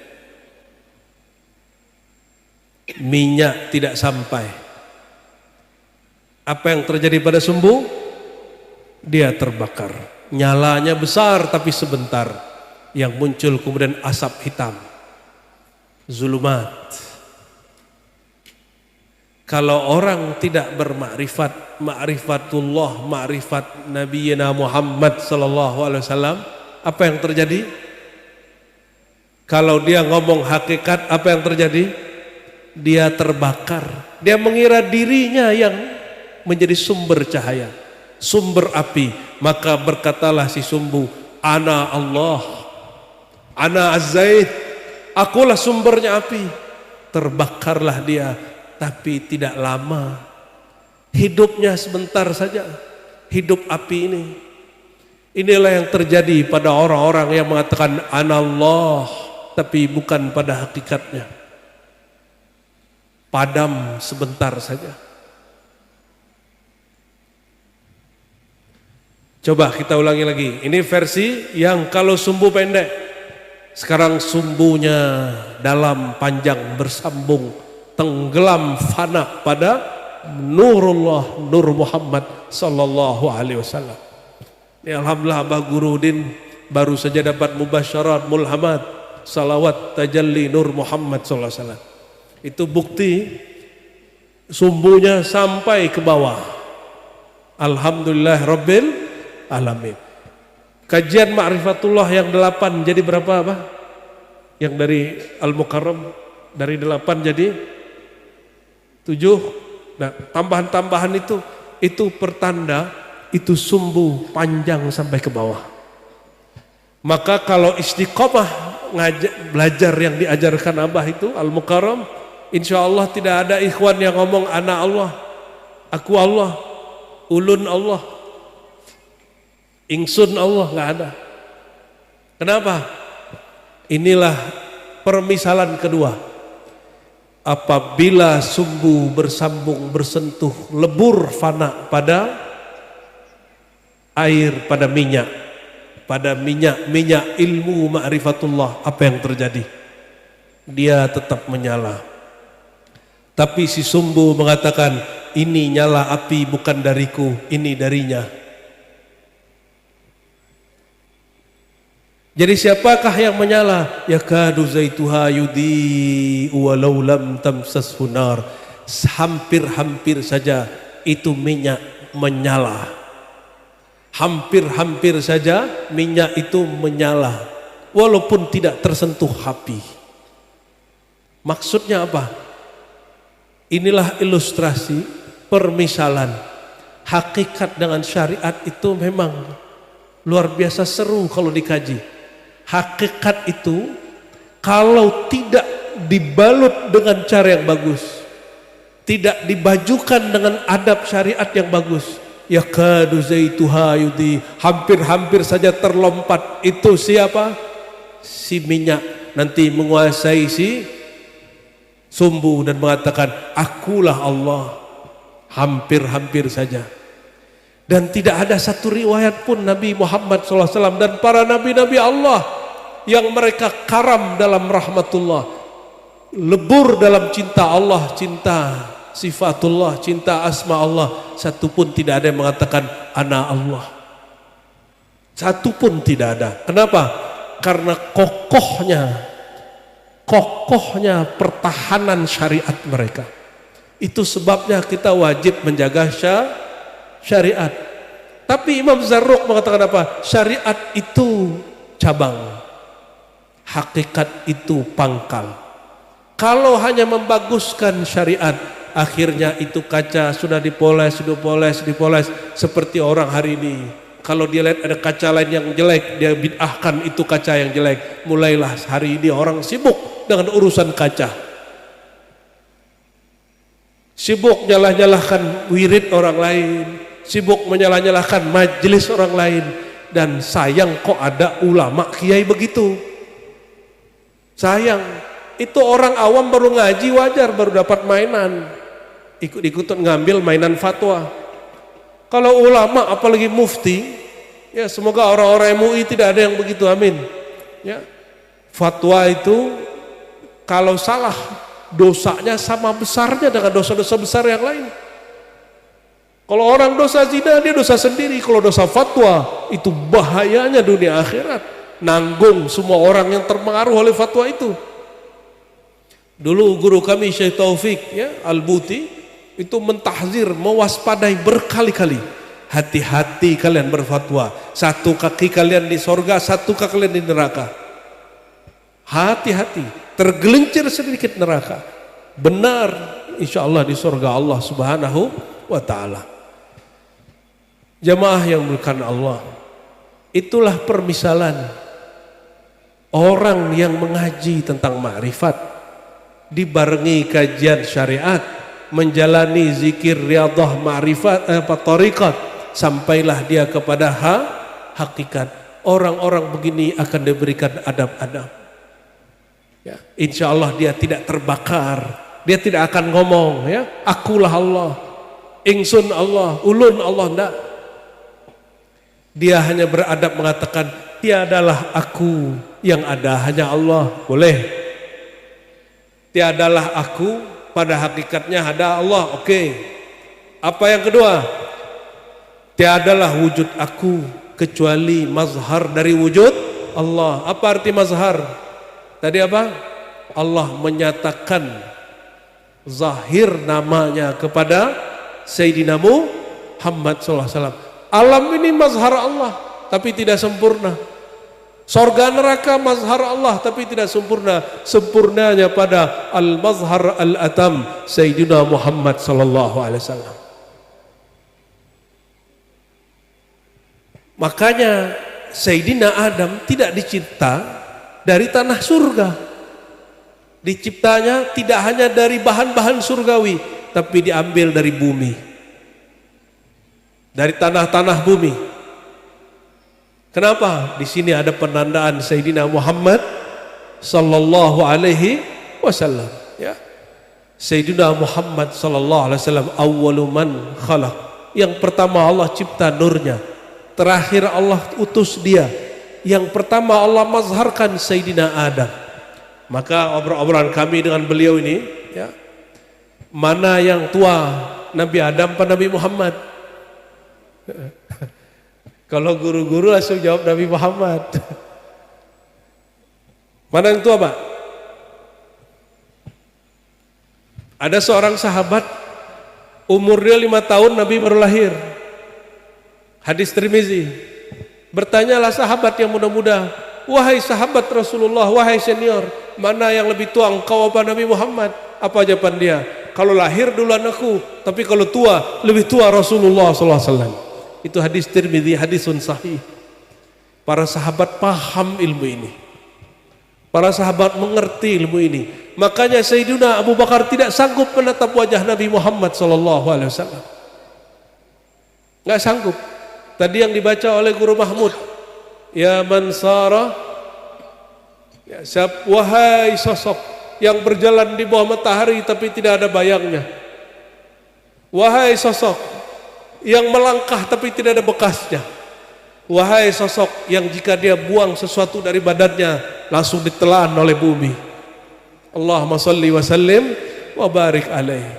minyak tidak sampai, apa yang terjadi pada sumbu? Dia terbakar. Nyalanya besar tapi sebentar. Yang muncul kemudian asap hitam, zulumat. Kalau orang tidak bermakrifat, ma'rifatullah, ma'rifat Nabiyina Muhammad sallallahu alaihi wasallam, apa yang terjadi? Kalau dia ngomong hakikat, apa yang terjadi? Dia terbakar. Dia mengira dirinya yang menjadi sumber cahaya, sumber api. Maka berkatalah si sumbu, ana Allah, ana az-zait, akulah sumbernya api. Terbakarlah dia, tapi tidak lama. Hidupnya sebentar saja, hidup api ini. Inilah yang terjadi pada orang-orang yang mengatakan anallah, tapi bukan pada hakikatnya. Padam sebentar saja. Coba kita ulangi lagi. Ini versi yang kalau sumbu pendek. Sekarang sumbunya dalam, panjang, bersambung, tenggelam, fana pada nurullah, nur Muhammad sallallahu alaihi wasallam. Ya, alhamdulillah Abah Gurudin baru saja dapat mubasyarat, mulhamat, salawat, tajalli, nur Muhammad sallallahu alaihi wasallam. Itu bukti sumbunya sampai ke bawah. Alhamdulillah Rabbil Alamin. Kajian Ma'rifatullah yang 8 jadi berapa apa? Yang dari Al-Mukarram dari 8 jadi 7. Nah, tambahan-tambahan itu pertanda itu sumbu panjang sampai ke bawah. Maka kalau istiqomah belajar yang diajarkan Abah itu Al-Mukarram, insya Allah tidak ada ikhwan yang ngomong ana Allah, aku Allah, ulun Allah, ingsun Allah, nggak ada. Kenapa? Inilah permisalan kedua. Apabila sumbu bersambung, bersentuh, lebur, fana pada air, pada minyak ilmu ma'rifatullah, apa yang terjadi? Dia tetap menyala. Tapi si sumbu mengatakan, ini nyala api bukan dariku, ini darinya. Jadi siapakah yang menyala? Yakadu zaituha yudi walau lam tamsashu nar. Hampir-hampir saja itu minyak menyala. Hampir-hampir saja minyak itu menyala walaupun tidak tersentuh api. Maksudnya apa? Inilah ilustrasi permisalan. Hakikat dengan syariat itu memang luar biasa seru kalau dikaji. Hakikat itu kalau tidak dibalut dengan cara yang bagus, tidak dibajukan dengan adab syariat yang bagus, yakadu zaituha yudi, hampir-hampir saja terlompat itu siapa? Si minyak nanti menguasai si sumbu dan mengatakan akulah Allah. Hampir-hampir saja. Dan tidak ada satu riwayat pun Nabi Muhammad SAW dan para nabi-nabi Allah yang mereka karam dalam rahmatullah, lebur dalam cinta Allah, cinta sifatullah, cinta asma Allah, satu pun tidak ada yang mengatakan ana Allah. Satu pun tidak ada. Kenapa? Karena kokohnya pertahanan syariat mereka. Itu sebabnya kita wajib menjaga syariat. Tapi Imam Zarruq mengatakan apa? Syariat itu cabang, hakikat itu pangkal. Kalau hanya membaguskan syariat, akhirnya itu kaca sudah dipoles seperti orang hari ini. Kalau dia lihat ada kaca lain yang jelek, dia bid'ahkan itu kaca yang jelek. Mulailah hari ini orang sibuk dengan urusan kaca. Sibuk nyalah-nyalahkan wirid orang lain, sibuk menyalah-nyalahkan majelis orang lain, dan sayang kok ada ulama kiai begitu. Sayang, itu orang awam baru ngaji wajar, baru dapat mainan, ikut-ikutan ngambil mainan fatwa. Kalau ulama apalagi mufti, ya semoga orang-orang MUI tidak ada yang begitu, amin. Ya, fatwa itu kalau salah dosanya sama besarnya dengan dosa-dosa besar yang lain. Kalau orang dosa zina dia dosa sendiri, kalau dosa fatwa itu bahayanya dunia akhirat, nanggung semua orang yang terpengaruh oleh fatwa itu. Dulu guru kami Syekh Taufik ya Al-Buti itu mentahzir, mewaspadai berkali-kali, hati-hati kalian berfatwa, satu kaki kalian di sorga, satu kaki kalian di neraka. Hati-hati, tergelincir sedikit neraka, benar insya Allah di surga Allah subhanahu wa ta'ala. Jamaah yang dimuliakan Allah, itulah permisalan orang yang mengaji tentang ma'rifat, dibarengi kajian syariat, menjalani zikir riyadhah ma'rifat tariqat, sampailah dia kepada hakikat. Orang-orang begini akan diberikan adab-adab. Ya, insya Allah dia tidak terbakar, dia tidak akan ngomong ya akulah Allah, ingsun Allah, ulun Allah, enggak. Dia hanya beradab mengatakan tiadalah aku yang ada, hanya Allah. Boleh. Tiadalah aku, pada hakikatnya ada Allah. Oke. Apa yang kedua? Tiadalah wujud aku, kecuali mazhar dari wujud Allah. Apa arti mazhar? Tadi apa? Allah menyatakan zahir namanya kepada Sayyidina Muhammad SAW. Alam ini mazhar Allah tapi tidak sempurna. Sorga neraka mazhar Allah tapi tidak sempurna. Sempurnanya pada al-mazhar al-atam Sayyidina Muhammad SAW. Makanya Sayyidina Adam tidak dicipta dari tanah surga. Diciptanya tidak hanya dari bahan-bahan surgawi, tapi diambil dari bumi, dari tanah-tanah bumi. Kenapa? Di sini ada penandaan Sayyidina Muhammad sallallahu alaihi wasallam. Ya, Sayyidina Muhammad sallallahu alaihi wasallam awwalu man khalaq. Yang pertama Allah cipta nurnya, terakhir Allah utus dia. Yang pertama Allah mazharkan Sayyidina Adam. Maka obrolan kami dengan beliau ini, ya, mana yang tua, Nabi Adam atau Nabi Muhammad? Kalau guru-guru langsung jawab Nabi Muhammad. Mana yang tua, Pak? Ada seorang sahabat, umur dia 5 tahun, Nabi baru lahir. Hadis Tirmizi. Bertanyalah sahabat yang muda-muda, wahai sahabat Rasulullah, wahai senior, mana yang lebih tua, engkau apa Nabi Muhammad? Apa jawaban dia? Kalau lahir duluan aku, tapi kalau tua, lebih tua Rasulullah SAW. Itu hadis Tirmizi, hadisun sahih. Para sahabat paham ilmu ini. Para sahabat mengerti ilmu ini. Makanya Sayyidina Abu Bakar tidak sanggup menatap wajah Nabi Muhammad SAW. Nggak sanggup. Tadi yang dibaca oleh Guru Mahmud, ya mansara, ya, wahai sosok yang berjalan di bawah matahari tapi tidak ada bayangnya. Wahai sosok yang melangkah tapi tidak ada bekasnya. Wahai sosok yang jika dia buang sesuatu dari badannya langsung ditelan oleh bumi. Allahumma salli wa sallim wa barik alaih.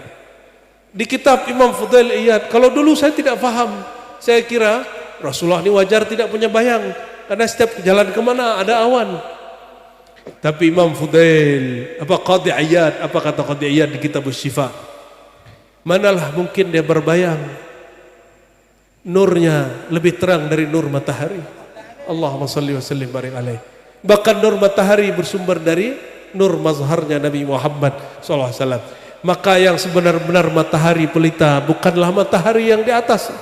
Di kitab Imam Fudail Iyad, kalau dulu saya tidak paham, saya kira Rasulullah ini wajar tidak punya bayang karena setiap jalan kemana ada awan. Tapi Imam Fudail, Qadhi Iyad, apa kata Qadhi Iyad di kitab Syifa? Manalah mungkin dia berbayang, nurnya lebih terang dari nur matahari. Allahumma salli wa sallim barik alaih. Bahkan nur matahari bersumber dari nur mazharnya Nabi Muhammad SAW. Maka yang sebenar-benar matahari pelita bukanlah matahari yang di atas.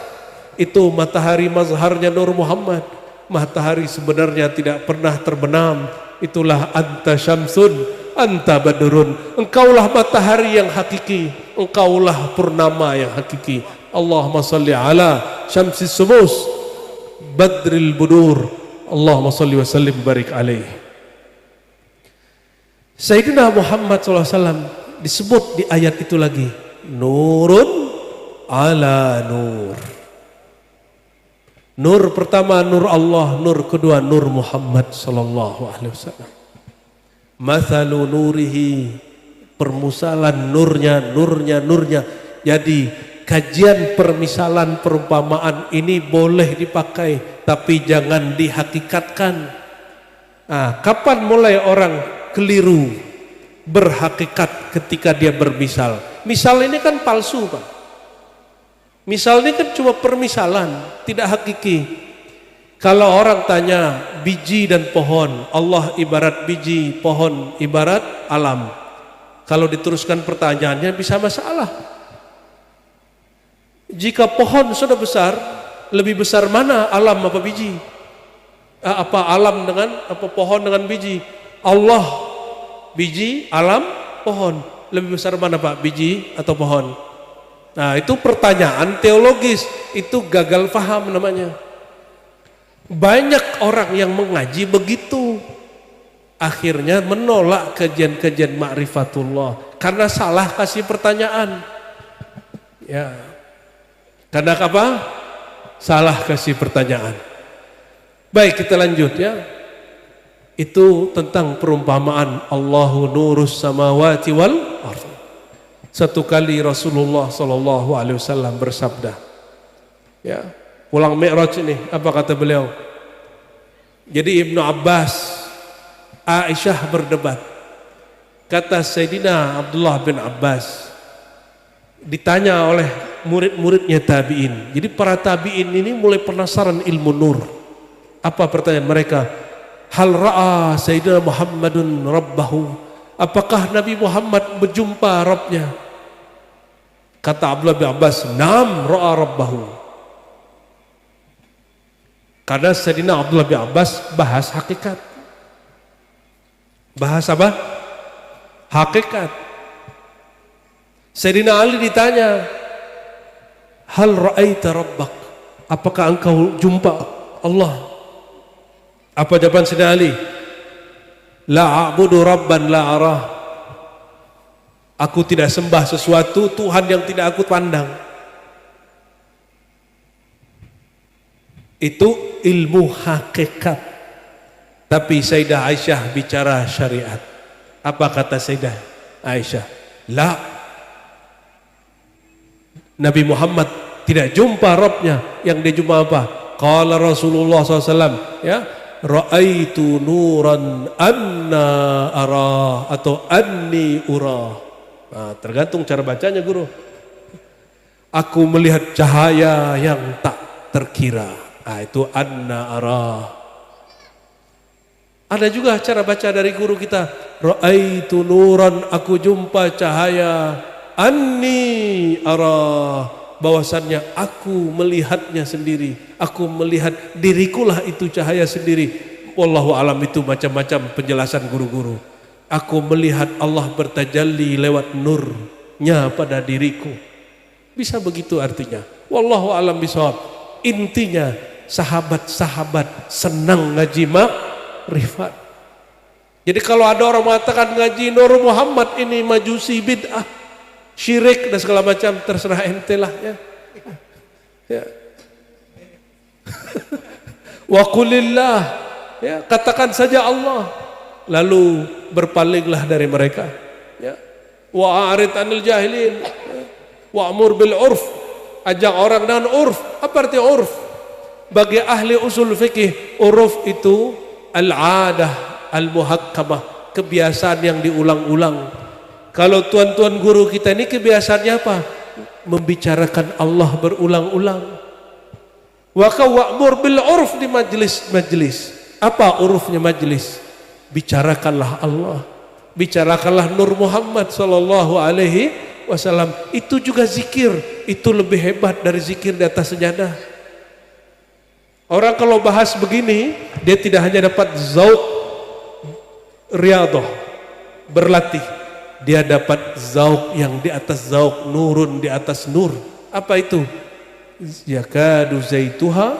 Itu matahari mazharnya Nur Muhammad. Matahari sebenarnya tidak pernah terbenam. Itulah anta syamsun, anta badurun. Engkaulah matahari yang hakiki, engkaulah purnama yang hakiki. Allahumma salli ala syamsis sumus badril budur. Allahumma salli wa sallim barik alaih. Sayyidina Muhammad SAW disebut di ayat itu lagi, nurun ala nur. Nur pertama nur Allah, nur kedua nur Muhammad sallallahu alaihi wasallam. Mathalu nurihi, permisalan nurnya. Jadi kajian permisalan perumpamaan ini boleh dipakai tapi jangan dihakikatkan. Kapan mulai orang keliru berhakikat ketika dia bermisal? Misal ini kan palsu, Pak. Misalnya kan cuma permisalan, tidak hakiki. Kalau orang tanya biji dan pohon, Allah ibarat biji, pohon ibarat alam. Kalau diteruskan pertanyaannya bisa masalah. Jika pohon sudah besar, lebih besar mana alam apa biji? Apa alam dengan apa pohon dengan biji? Allah biji, alam pohon. Lebih besar mana Pak, biji atau pohon? Nah, itu pertanyaan teologis, itu gagal paham namanya. Banyak orang yang mengaji begitu, akhirnya menolak kajian-kajian ma'rifatullah karena salah kasih pertanyaan. Ya, karena apa? Salah kasih pertanyaan. Baik, kita lanjut ya. Itu tentang perumpamaan Allahu nurus samawati wal ardh. Satu kali Rasulullah SAW bersabda, ya, pulang Mi'raj ini, apa kata beliau? Jadi Ibnu Abbas, Aisyah berdebat. Kata Sayyidina Abdullah bin Abbas, ditanya oleh murid-muridnya tabi'in. Jadi para tabi'in ini mulai penasaran ilmu nur. Apa pertanyaan mereka? Hal ra'a Sayyidina Muhammadun rabbahu? Apakah Nabi Muhammad berjumpa Rabbnya? Kata Abdullah bin Abbas, "Naam ra'a rabbahu." Karena Sayyidina Abdullah bin Abbas bahas hakikat. Bahas apa? Hakikat. Sayyidina Ali ditanya, "Hal ra'aita rabbak?" Apakah engkau jumpa Allah? Apa jawaban Sayyidina Ali? "La a'budu rabban la arah." Aku tidak sembah sesuatu Tuhan yang tidak aku pandang. Itu ilmu hakikat. Tapi Sayyidah Aisyah bicara syariat. Apa kata Sayyidah Aisyah? La, Nabi Muhammad tidak jumpa Rabbnya. Yang dia jumpa apa? Qala Rasulullah SAW, ya, ra'aitu nuran anna ara atau anni ura. Nah, tergantung cara bacanya guru. Aku melihat cahaya yang tak terkira. Nah, itu anna ara. Ada juga cara baca dari guru kita, ra'aitu nuran, aku jumpa cahaya, anni ara, bahwasannya aku melihatnya sendiri, aku melihat dirikulah itu cahaya sendiri. Wallahu alam, itu macam-macam penjelasan guru-guru. Aku melihat Allah bertajalli lewat nurnya pada diriku. Bisa begitu artinya. Wallahu alam bisawab. Intinya sahabat-sahabat senang ngaji makrifat. Jadi kalau ada orang mengatakan ngaji Nur Muhammad ini majusi, bid'ah, syirik dan segala macam, terserah ente lah ya. Ya. Wa qulillah, ya, katakan saja Allah, lalu berpalinglah dari mereka. Ya. Wa a'rid 'anil jahilin, ya. Wa amur bil urf, ajak orang dengan urf. Apa arti urf? Bagi ahli usul fikih, uruf itu al-adah al-muhakkamah, kebiasaan yang diulang-ulang. Kalau tuan-tuan guru kita ini kebiasaannya apa? Membicarakan Allah berulang-ulang. Wa wa'mur bil urf di majlis-majlis. Apa urufnya majlis? Bicarakanlah Allah, bicarakanlah Nur Muhammad sallallahu alaihi wasallam. Itu juga zikir, itu lebih hebat dari zikir di atas sejadah. Orang kalau bahas begini, dia tidak hanya dapat zauq riyadhah, berlatih, dia dapat zauq yang di atas zauq, nurun di atas nur. Apa itu? Yakadu zaituha,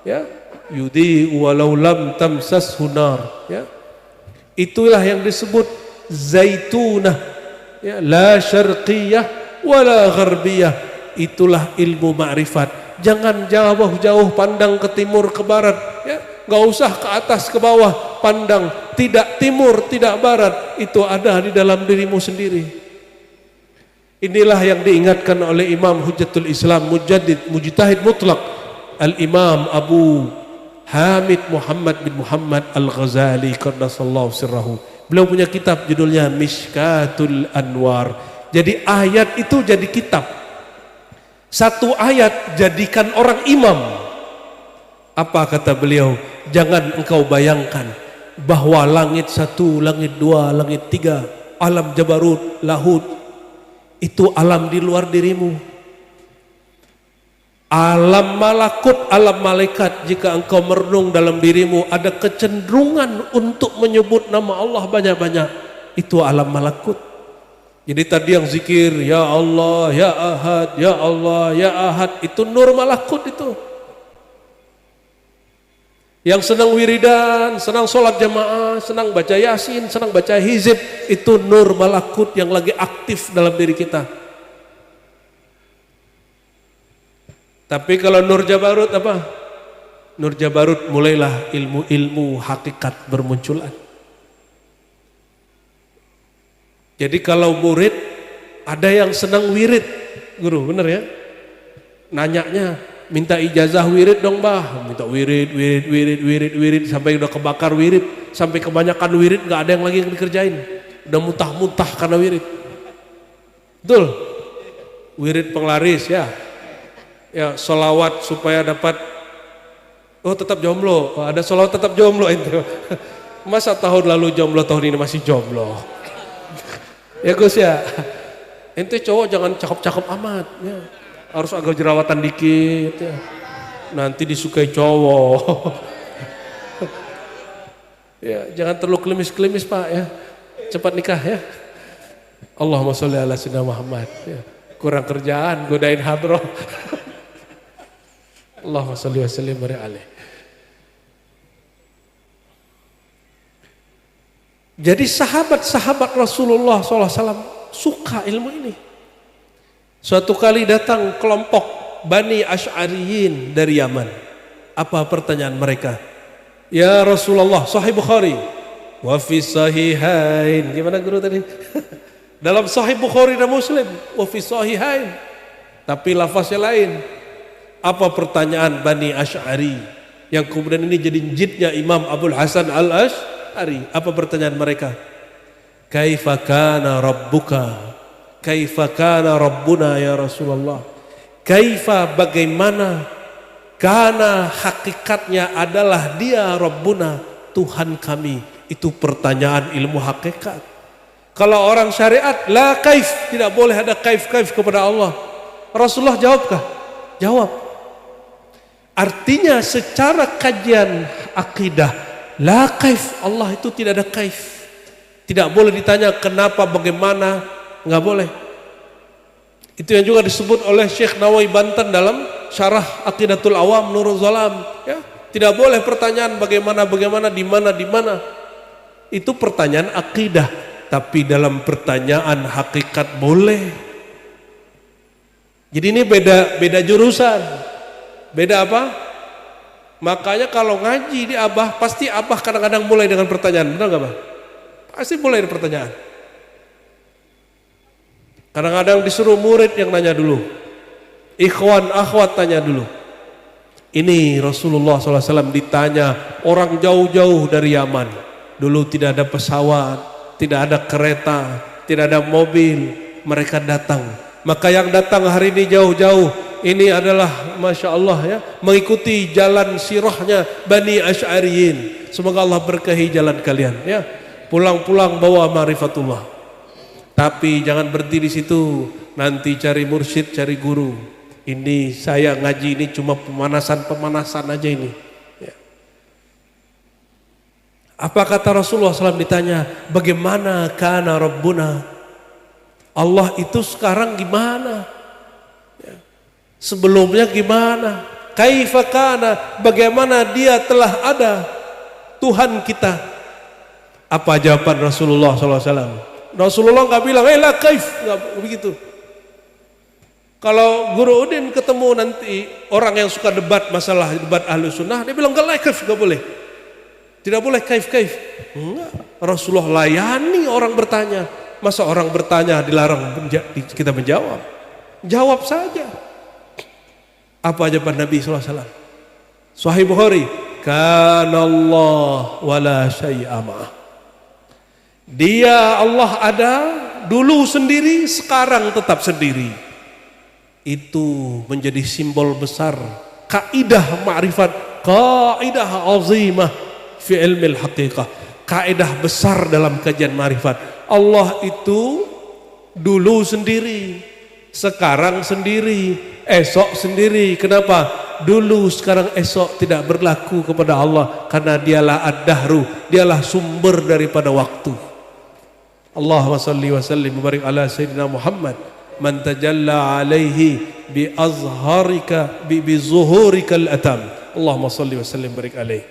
ya, yudi walau lam tamsashu nar, ya. Itulah yang disebut zaitunah, ya, la syarqiyah wala gharbiyah. Itulah ilmu ma'rifat. Jangan jauh-jauh pandang ke timur ke barat, ya. Gak usah ke atas ke bawah pandang, tidak timur tidak barat, itu ada di dalam dirimu sendiri. Inilah yang diingatkan oleh Imam Hujjatul Islam Mujaddid Mujtahid Mutlaq Al-Imam Abu Hamid Muhammad bin Muhammad Al-Ghazali qaddasallahu sirrahu. Beliau punya kitab judulnya Mishkatul Anwar. Jadi ayat itu jadi kitab. Satu ayat jadikan orang imam. Apa kata beliau? Jangan engkau bayangkan bahwa langit satu, langit dua, langit tiga, alam jabarut, lahut, itu alam di luar dirimu. Alam malakut, alam malaikat, jika engkau merenung dalam dirimu ada kecenderungan untuk menyebut nama Allah banyak-banyak, itu alam malakut. Jadi tadi yang zikir ya Allah, ya Ahad, ya Allah, ya Ahad, itu nur malakut itu. Yang senang wiridan, senang sholat jamaah, senang baca yasin, senang baca hizib, itu nur malakut yang lagi aktif dalam diri kita. Tapi kalau nur jabarut apa? Nur jabarut mulailah ilmu-ilmu hakikat bermunculan. Jadi kalau murid ada yang senang wirid, guru, bener ya? Nanyanya, minta ijazah wirid dong bah, minta wirid sampai udah kebakar wirid, sampai kebanyakan wirid nggak ada yang lagi dikerjain, udah muntah-muntah karena wirid. Betul, wirid penglaris ya, ya solawat supaya dapat, oh tetap jomblo, oh, ada solawat tetap jomblo itu. Masa tahun lalu jomblo tahun ini masih jomblo? Ya Gus ya, ente cowok jangan cakep-cakep amat ya. Harus agak jerawatan dikit ya. Nanti disukai cowok. Ya, jangan terlalu klimis-klimis Pak ya. Cepat nikah ya. Allahumma sholli ala sayyidina Muhammad ya. Kurang kerjaan godain hadroh. Allahumma sholli wa sallim alaihi. Jadi sahabat-sahabat Rasulullah SAW suka ilmu ini. Suatu kali datang kelompok Bani Asy'ariyin dari Yaman. Apa pertanyaan mereka? Ya Rasulullah, Sahih Bukhari, wa fi sahihain. Gimana guru tadi? Dalam Sahih Bukhari dan Muslim, wa fi sahihain. Tapi lafaznya lain. Apa pertanyaan Bani Asy'ari? Yang kemudian ini jadi jidnya Imam Abul Hasan Al-Asy'ari. Apa pertanyaan mereka? Kaifa kana rabbuka? Kaifa kana rabbuna ya Rasulullah? Kaifa bagaimana? Kana hakikatnya adalah dia Rabbuna, Tuhan kami. Itu pertanyaan ilmu hakikat. Kalau orang syariat la kaif, tidak boleh ada kaif-kaif kepada Allah. Rasulullah jawabkah? Jawab. Artinya secara kajian akidah la kaif, Allah itu tidak ada kaif. Tidak boleh ditanya kenapa, bagaimana, nggak boleh. Itu yang juga disebut oleh Syekh Nawawi Banten dalam Syarah Aqidatul Awam Nurul Zalam ya. Tidak boleh pertanyaan bagaimana, di mana. Itu pertanyaan akidah. Tapi dalam pertanyaan hakikat boleh. Jadi ini beda jurusan. Beda apa? Makanya kalau ngaji di Abah, pasti Abah kadang-kadang mulai dengan pertanyaan. Benar nggak Abah? Pasti mulai dengan pertanyaan. Kadang-kadang disuruh murid yang nanya dulu, ikhwan akhwat tanya dulu. Ini Rasulullah SAW ditanya orang jauh-jauh dari Yaman. Dulu tidak ada pesawat, tidak ada kereta, tidak ada mobil. Mereka datang. Maka yang datang hari ini jauh-jauh, ini adalah Masya Allah ya, mengikuti jalan sirahnya Bani Asy'ariyin. Semoga Allah berkahi jalan kalian ya. Pulang-pulang bawa ma'rifatullah. Tapi jangan berhenti di situ, nanti cari mursyid, cari guru. Ini saya ngaji ini cuma pemanasan aja ini. Ya. Apa kata Rasulullah SAW ditanya, bagaimana kana Rabbuna? Allah itu sekarang gimana? Ya. Sebelumnya gimana? Kaifa kana? Bagaimana dia telah ada? Tuhan kita. Apa jawaban Rasulullah SAW? Rasulullah nggak bilang, la kaif, nggak begitu. Kalau Guru Udin ketemu nanti orang yang suka debat masalah debat ahlu sunnah, dia bilang nggak kaif, nggak boleh, tidak boleh kaif. Enggak, Rasulullah layani orang bertanya. Masa orang bertanya dilarang kita menjawab? Jawab saja. Apa jawaban Nabi SAW? Sahih Bukhari, kana Allah wala syai'a ma'ah. Dia Allah ada dulu sendiri, sekarang tetap sendiri. Itu menjadi simbol besar kaidah ma'rifat, kaidah azimah fi ilmil haqiqah, kaidah besar dalam kajian ma'rifat. Allah itu dulu sendiri, sekarang sendiri, esok sendiri. Kenapa? Dulu, sekarang, esok tidak berlaku kepada Allah karena dialah ad-dahru, dialah sumber daripada waktu. Allahumma salli wa sallim wa barik ala sayyidina Muhammad man tajalla alaihi bi azharika bi zuhurika al-atam. Allahumma salli wa sallim wa barik alaihi.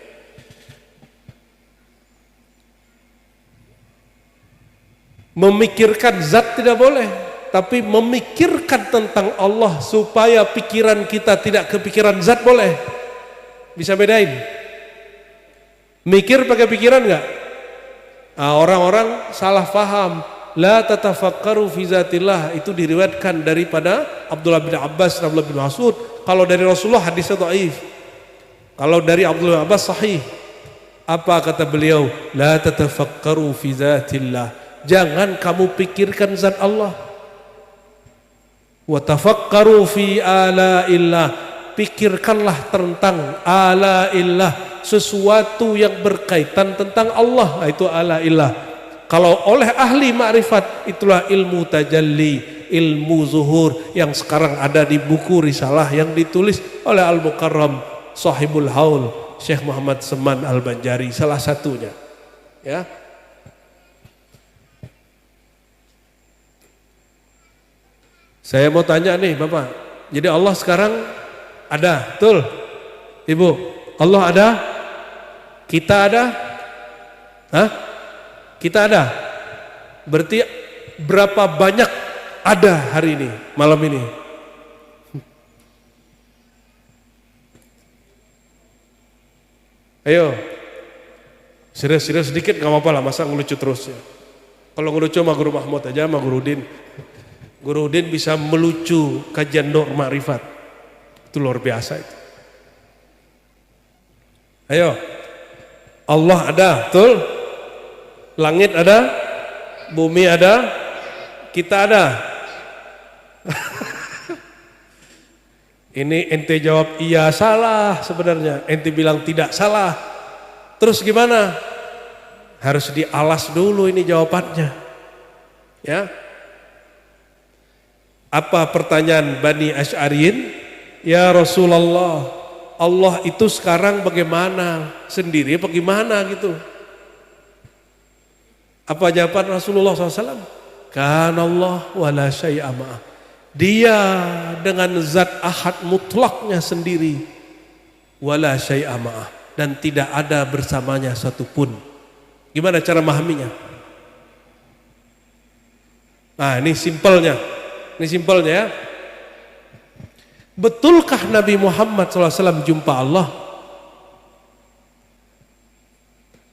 Memikirkan zat tidak boleh, tapi memikirkan tentang Allah supaya pikiran kita tidak kepikiran zat boleh. Bisa bedain? Mikir pakai pikiran enggak? Nah, orang-orang salah paham, la tatafakkaru fi zatillah, itu diriwayatkan daripada Abdullah bin Abbas dan Abdullah bin Mas'ud. Kalau dari Rasulullah hadisnya dhaif. Kalau dari Abdullah bin Abbas sahih. Apa kata beliau? La tatafakkaru fi zatillah. Jangan kamu pikirkan zat Allah. Wa tafakkaru fi alaillah. Pikirkanlah tentang alaillah, sesuatu yang berkaitan tentang Allah, itu alaillah. Kalau oleh ahli ma'rifat, itulah ilmu tajalli, ilmu zuhur yang sekarang ada di buku risalah yang ditulis oleh Al-Mukarram Sahibul Haul Syekh Muhammad Seman Al-Banjari, salah satunya. Ya. Saya mau tanya nih Bapak, jadi Allah sekarang ada, betul? Ibu, Allah ada? Kita ada? Hah? Kita ada? Berarti berapa banyak ada hari ini, malam ini? Ayo, serius-serius sedikit gak apa-apa lah, masa ngelucu terus ya. Kalau ngelucu sama Guru Mahmud aja, sama Guru Udin. Guru Udin bisa melucu kajian Nur Ma'rifat. Itu luar biasa itu. Ayo, Allah ada, betul? Langit ada, bumi ada, kita ada. Ini ente jawab iya salah sebenarnya, ente bilang tidak salah. Terus gimana? Harus dialas dulu ini jawabannya. Ya. Apa pertanyaan Bani Asy'ariyin? Ya Rasulullah, Allah itu sekarang bagaimana? Sendiri apa gimana gitu? Apa jawaban Rasulullah SAW? Kana Allah wala syai'a ma'ah. Dia dengan zat ahad mutlaknya sendiri. Wala syai'a ma'ah. Dan tidak ada bersamanya satupun. Gimana cara memahaminya? Nah ini simpelnya. Ini simpelnya ya. Betulkah Nabi Muhammad SAW jumpa Allah?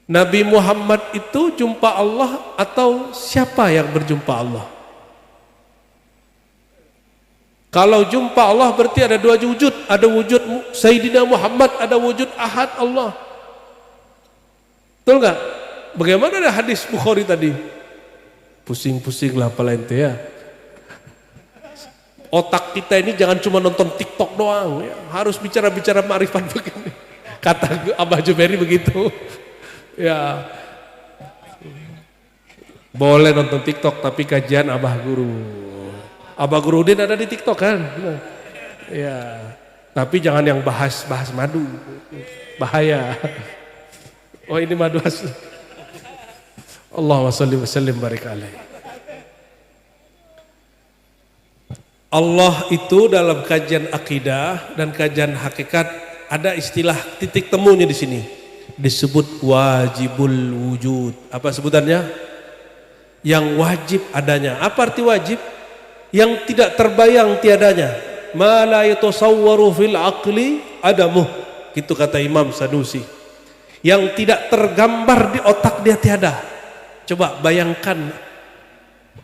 Nabi Muhammad itu jumpa Allah atau siapa yang berjumpa Allah? Kalau jumpa Allah berarti ada dua wujud. Ada wujud Sayyidina Muhammad, ada wujud ahad Allah. Betul gak? Bagaimana ada hadis Bukhari tadi? Pusing-pusing lah pala ente ya. Otak kita ini jangan cuma nonton TikTok doang ya. Harus bicara-bicara ma'rifat begini. Kata Abah Juberi begitu ya. Boleh nonton TikTok tapi kajian Abah Guru. Abah Guru Udin ada di TikTok kan ya. Tapi jangan yang bahas madu, bahaya. Oh ini madu asli. Allahumma sholli wa sallim barik alaihi. Allah itu dalam kajian akidah dan kajian hakikat ada istilah titik temunya di sini, disebut wajibul wujud. Apa sebutannya? Yang wajib adanya. Apa arti wajib? Yang tidak terbayang tiadanya. Ma la yatasawwaru fil aqli adamuh. Gitu kata Imam Sanusi. Yang tidak tergambar di otak dia tiada. Coba bayangkan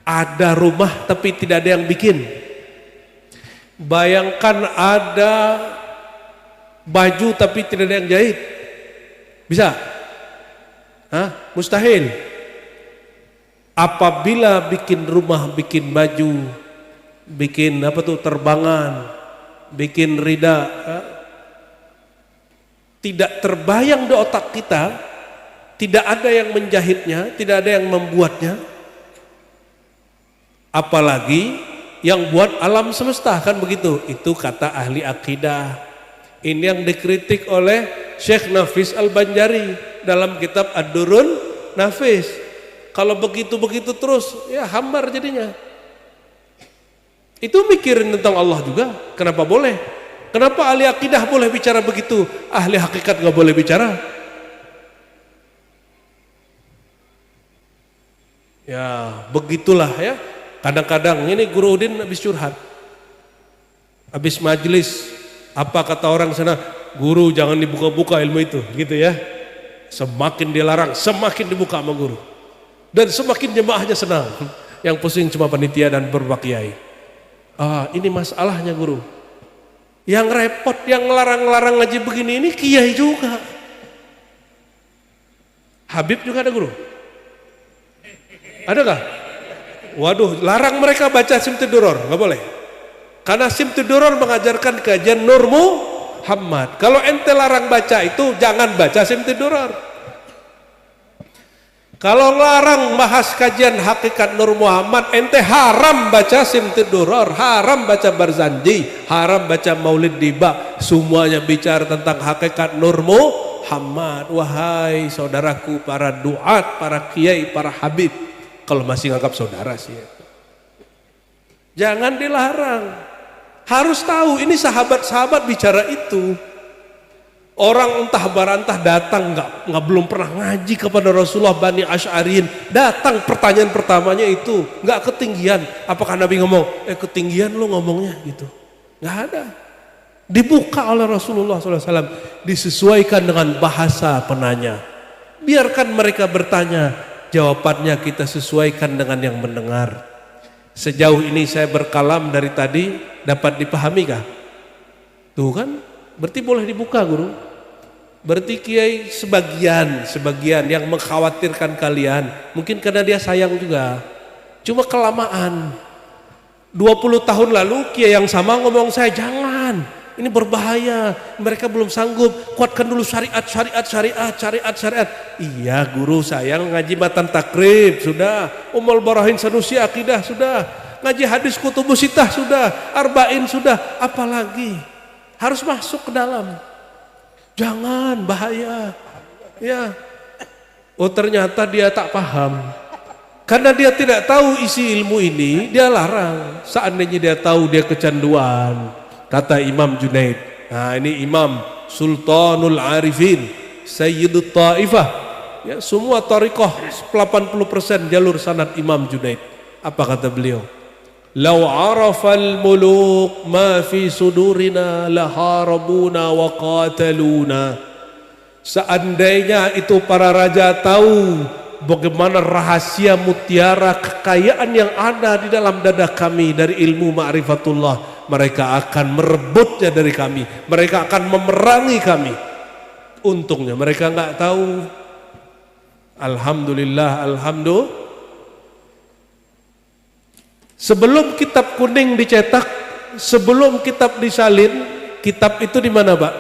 ada rumah tapi tidak ada yang bikin. Bayangkan ada baju tapi tidak ada yang jahit. Bisa? Hah? Mustahil. Apabila bikin rumah, bikin baju, bikin apa tuh terbangan, bikin rida, tidak terbayang di otak kita, tidak ada yang menjahitnya, tidak ada yang membuatnya. Apalagi yang buat alam semesta, kan begitu. Itu kata ahli akidah. Ini yang dikritik oleh Syekh Nafis Al-Banjari dalam kitab Ad-Durrun Nafis. Kalau begitu-begitu terus ya hambar jadinya. Itu mikirin tentang Allah juga. Kenapa boleh? Kenapa ahli akidah boleh bicara begitu, ahli hakikat gak boleh bicara? Ya begitulah ya. Kadang-kadang ini Guru Udin habis curhat, habis majelis, apa kata orang sana, guru jangan dibuka-buka ilmu itu, gitu ya. Semakin dilarang, semakin dibuka sama guru, dan semakin jemaahnya senang. Yang pusing cuma panitia dan beberapa kiai. Ini masalahnya guru. Yang repot, yang ngelarang-larang ngaji begini ini kiai juga. Habib juga ada guru? Adakah? Waduh, larang mereka baca Simtiduror, nggak boleh. Karena Simtiduror mengajarkan kajian Nur Muhammad. Kalau ente larang baca itu, jangan baca Simtiduror. Kalau larang bahas kajian hakikat Nur Muhammad, ente haram baca Simtiduror, haram baca Barzanji, haram baca Maulid Diba. Semuanya bicara tentang hakikat Nur Muhammad. Wahai saudaraku, para duat, para kiai, para habib, kalau masih nganggap saudara sih, jangan dilarang. Harus tahu ini sahabat-sahabat bicara itu. Orang entah barantah datang nggak belum pernah ngaji kepada Rasulullah, Bani Asy'ariyin datang, pertanyaan pertamanya itu nggak ketinggian. Apakah Nabi ngomong ketinggian lo ngomongnya gitu? Nggak ada. Dibuka oleh Rasulullah SAW, disesuaikan dengan bahasa penanya. Biarkan mereka bertanya, jawabannya kita sesuaikan dengan yang mendengar. Sejauh ini saya berkalam dari tadi, dapat dipahami kah? Tuh kan, berarti boleh dibuka guru. Berarti kiai sebagian yang mengkhawatirkan kalian, mungkin karena dia sayang juga. Cuma kelamaan. 20 tahun lalu kiai yang sama ngomong saya, jangan, ini berbahaya, mereka belum sanggup, kuatkan dulu syariat. Iya guru, sayang ngaji matan takrib sudah, Ummul Barahin Sanusi akidah sudah, ngaji hadis kutubus sittah sudah, arba'in sudah, apalagi harus masuk ke dalam. Jangan, bahaya. Ya. Oh ternyata dia tak paham. Karena dia tidak tahu isi ilmu ini, dia larang. Seandainya dia tahu, dia kecanduan. Kata Imam Junaid. Nah ini Imam Sultanul Arifin, Sayyidut Ta'ifah. Ya, semua tariqah 80% jalur sanad Imam Junaid. Apa kata beliau? Lau arafal muluk ma fi sudurina laharabuna wa qataluna. Seandainya itu para raja tahu bagaimana rahasia mutiara kekayaan yang ada di dalam dada kami dari ilmu ma'rifatullah, mereka akan merebutnya dari kami, mereka akan memerangi kami. Untungnya mereka nggak tahu. Alhamdulillah, alhamdulillah. Sebelum kitab kuning dicetak, sebelum kitab disalin, kitab itu di mana, Pak?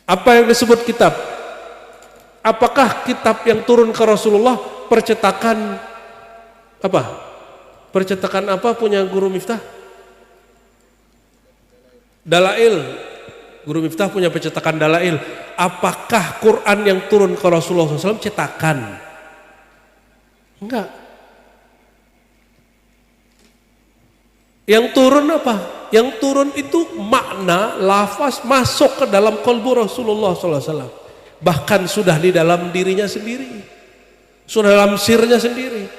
Apa yang disebut kitab? Apakah kitab yang turun ke Rasulullah percetakan apa? Percetakan apa punya guru Miftah? Dalail. Guru Miftah punya percetakan Dalail. Apakah Quran yang turun ke Rasulullah SAW cetakan? Enggak. Yang turun apa? Yang turun itu makna, lafaz masuk ke dalam qalbu Rasulullah SAW. Bahkan sudah di dalam dirinya sendiri, sudah dalam sirnya sendiri.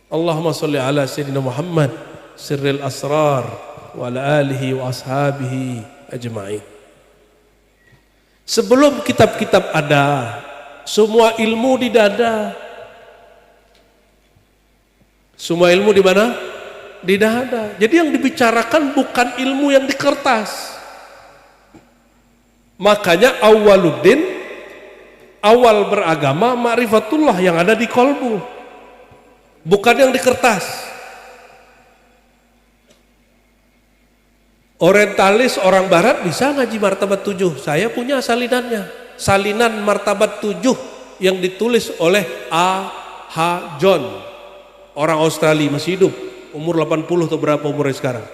Allahumma sholli ala Sayyidina Muhammad sirril asrar wa ala alihi wa ashabihi ajma'in. Sebelum kitab-kitab ada, semua ilmu di dada. Semua ilmu di mana? Di dada. Jadi yang dibicarakan bukan ilmu yang di kertas. Makanya awaluddin, awal beragama ma'rifatullah yang ada di kolbu, bukan yang di kertas. Orientalis orang barat bisa ngaji martabat 7. Saya punya salinannya, salinan martabat 7 yang ditulis oleh A.H. John, orang Australia, masih hidup, umur 80 atau berapa umurnya sekarang.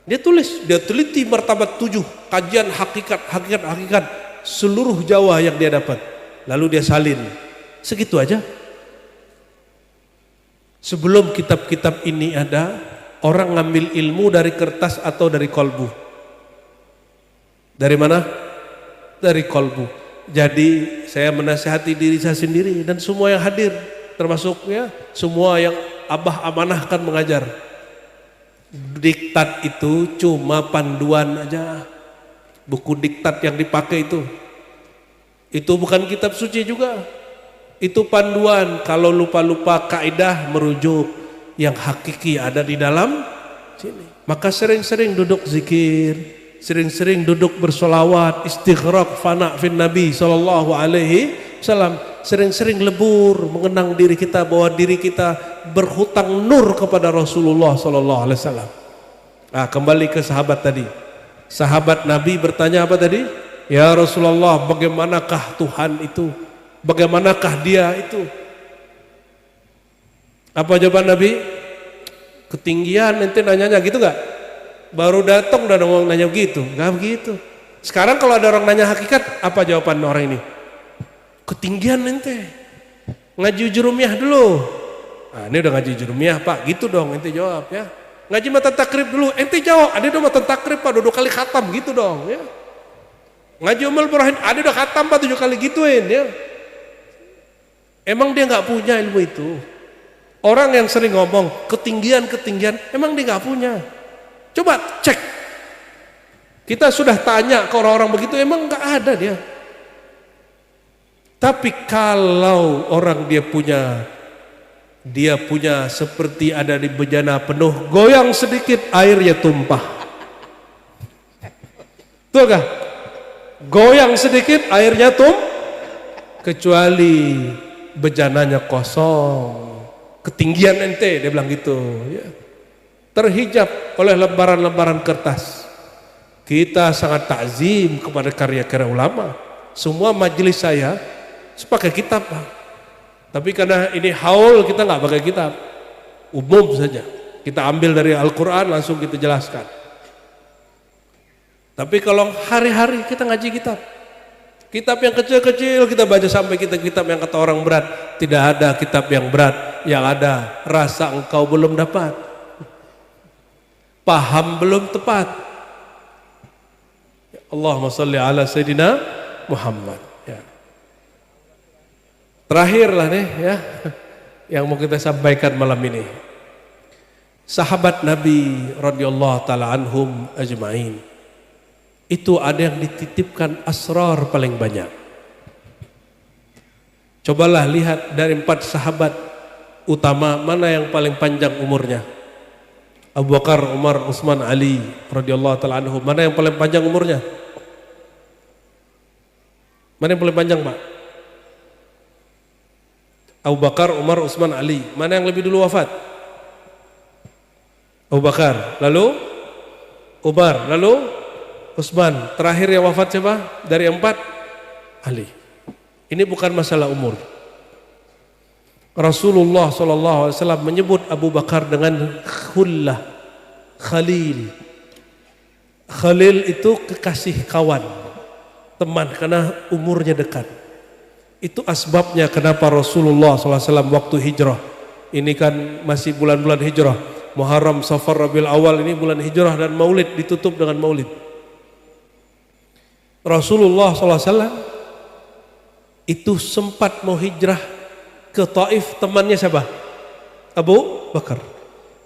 Dia tulis, dia teliti martabat 7, kajian hakikat seluruh Jawa yang dia dapat. Lalu dia salin. Segitu aja. Sebelum kitab-kitab ini ada, orang ngambil ilmu dari kertas atau dari kolbu. Dari mana? Dari kolbu. Jadi saya menasihati diri saya sendiri dan semua yang hadir, termasuk ya semua yang Abah amanahkan mengajar. Diktat itu cuma panduan aja. Buku diktat yang dipakai itu bukan kitab suci juga. Itu panduan. Kalau lupa-lupa kaidah merujuk yang hakiki ada di dalam sini. Maka sering-sering duduk zikir, sering-sering duduk bersolawat, istighraq fana fin Nabi sallallahu alaihi wasallam, sering-sering lebur mengenang diri kita bahwa diri kita berhutang nur kepada Rasulullah sallallahu alaihi wasallam. Nah, kembali ke sahabat tadi. Sahabat Nabi bertanya apa tadi? Ya Rasulullah, bagaimanakah Tuhan itu? Bagaimanakah dia itu? Apa jawaban Nabi? Ketinggian, ente nanyanya gitu gak? Baru datang udah ngomong nanya begitu. Gak begitu. Sekarang kalau ada orang nanya hakikat, apa jawaban orang ini? Ketinggian ente. Ngaji jurumiyah dulu. Nah, ini udah ngaji jurumiyah Pak, gitu dong ente jawab ya. Ngaji matan takrib dulu, ente jawab. Ada udah matan takrib Pak, 2 kali khatam gitu dong ya. Ngaji Ummul Burahin, ada udah khatam Pak 7 kali gituin ya. Emang dia nggak punya ilmu itu? Orang yang sering ngomong ketinggian, emang dia nggak punya. Coba cek. Kita sudah tanya ke orang-orang begitu, emang nggak ada dia. Tapi kalau orang dia punya seperti ada di bejana penuh, goyang sedikit airnya tumpah. Tuh kah? Goyang sedikit airnya kecuali bejananya kosong. Ketinggian ente, dia bilang gitu ya. Terhijab oleh lembaran-lembaran kertas. Kita sangat takzim kepada karya-karya ulama. Semua majelis saya pakai kitab Pak. Tapi karena ini haul, kita nggak pakai kitab, umum saja. Kita ambil dari Al-Quran langsung kita jelaskan. Tapi kalau hari-hari kita ngaji kitab, kitab yang kecil-kecil kita baca sampai kitab yang kata orang berat. Tidak ada kitab yang berat, yang ada rasa engkau belum dapat, paham belum tepat. Allahumma salli ala Sayyidina Muhammad ya. Terakhirlah nih ya, yang mau kita sampaikan malam ini. Sahabat Nabi radhiyallahu taala anhum ajma'in, itu ada yang dititipkan asrar paling banyak. Cobalah lihat dari 4 sahabat utama, mana yang paling panjang umurnya? Abu Bakar, Umar, Utsman, Ali radhiyallahu taala anhum. Mana yang paling panjang umurnya? Mana yang paling panjang, Pak? Abu Bakar, Umar, Utsman, Ali. Mana yang lebih dulu wafat? Abu Bakar, lalu Umar, lalu Utsman. Terakhir yang wafat siapa? Dari 4? Ali. Ini bukan masalah umur. Rasulullah SAW menyebut Abu Bakar dengan khullah, khalil. Khalil itu kekasih kawan, teman, karena umurnya dekat. Itu asbabnya kenapa Rasulullah SAW waktu hijrah, ini kan masih bulan-bulan hijrah, Muharram, Safar, Rabiul Awal, ini bulan hijrah dan maulid, ditutup dengan maulid. Rasulullah SAW itu sempat mau hijrah ke Taif, temannya siapa? Abu Bakar.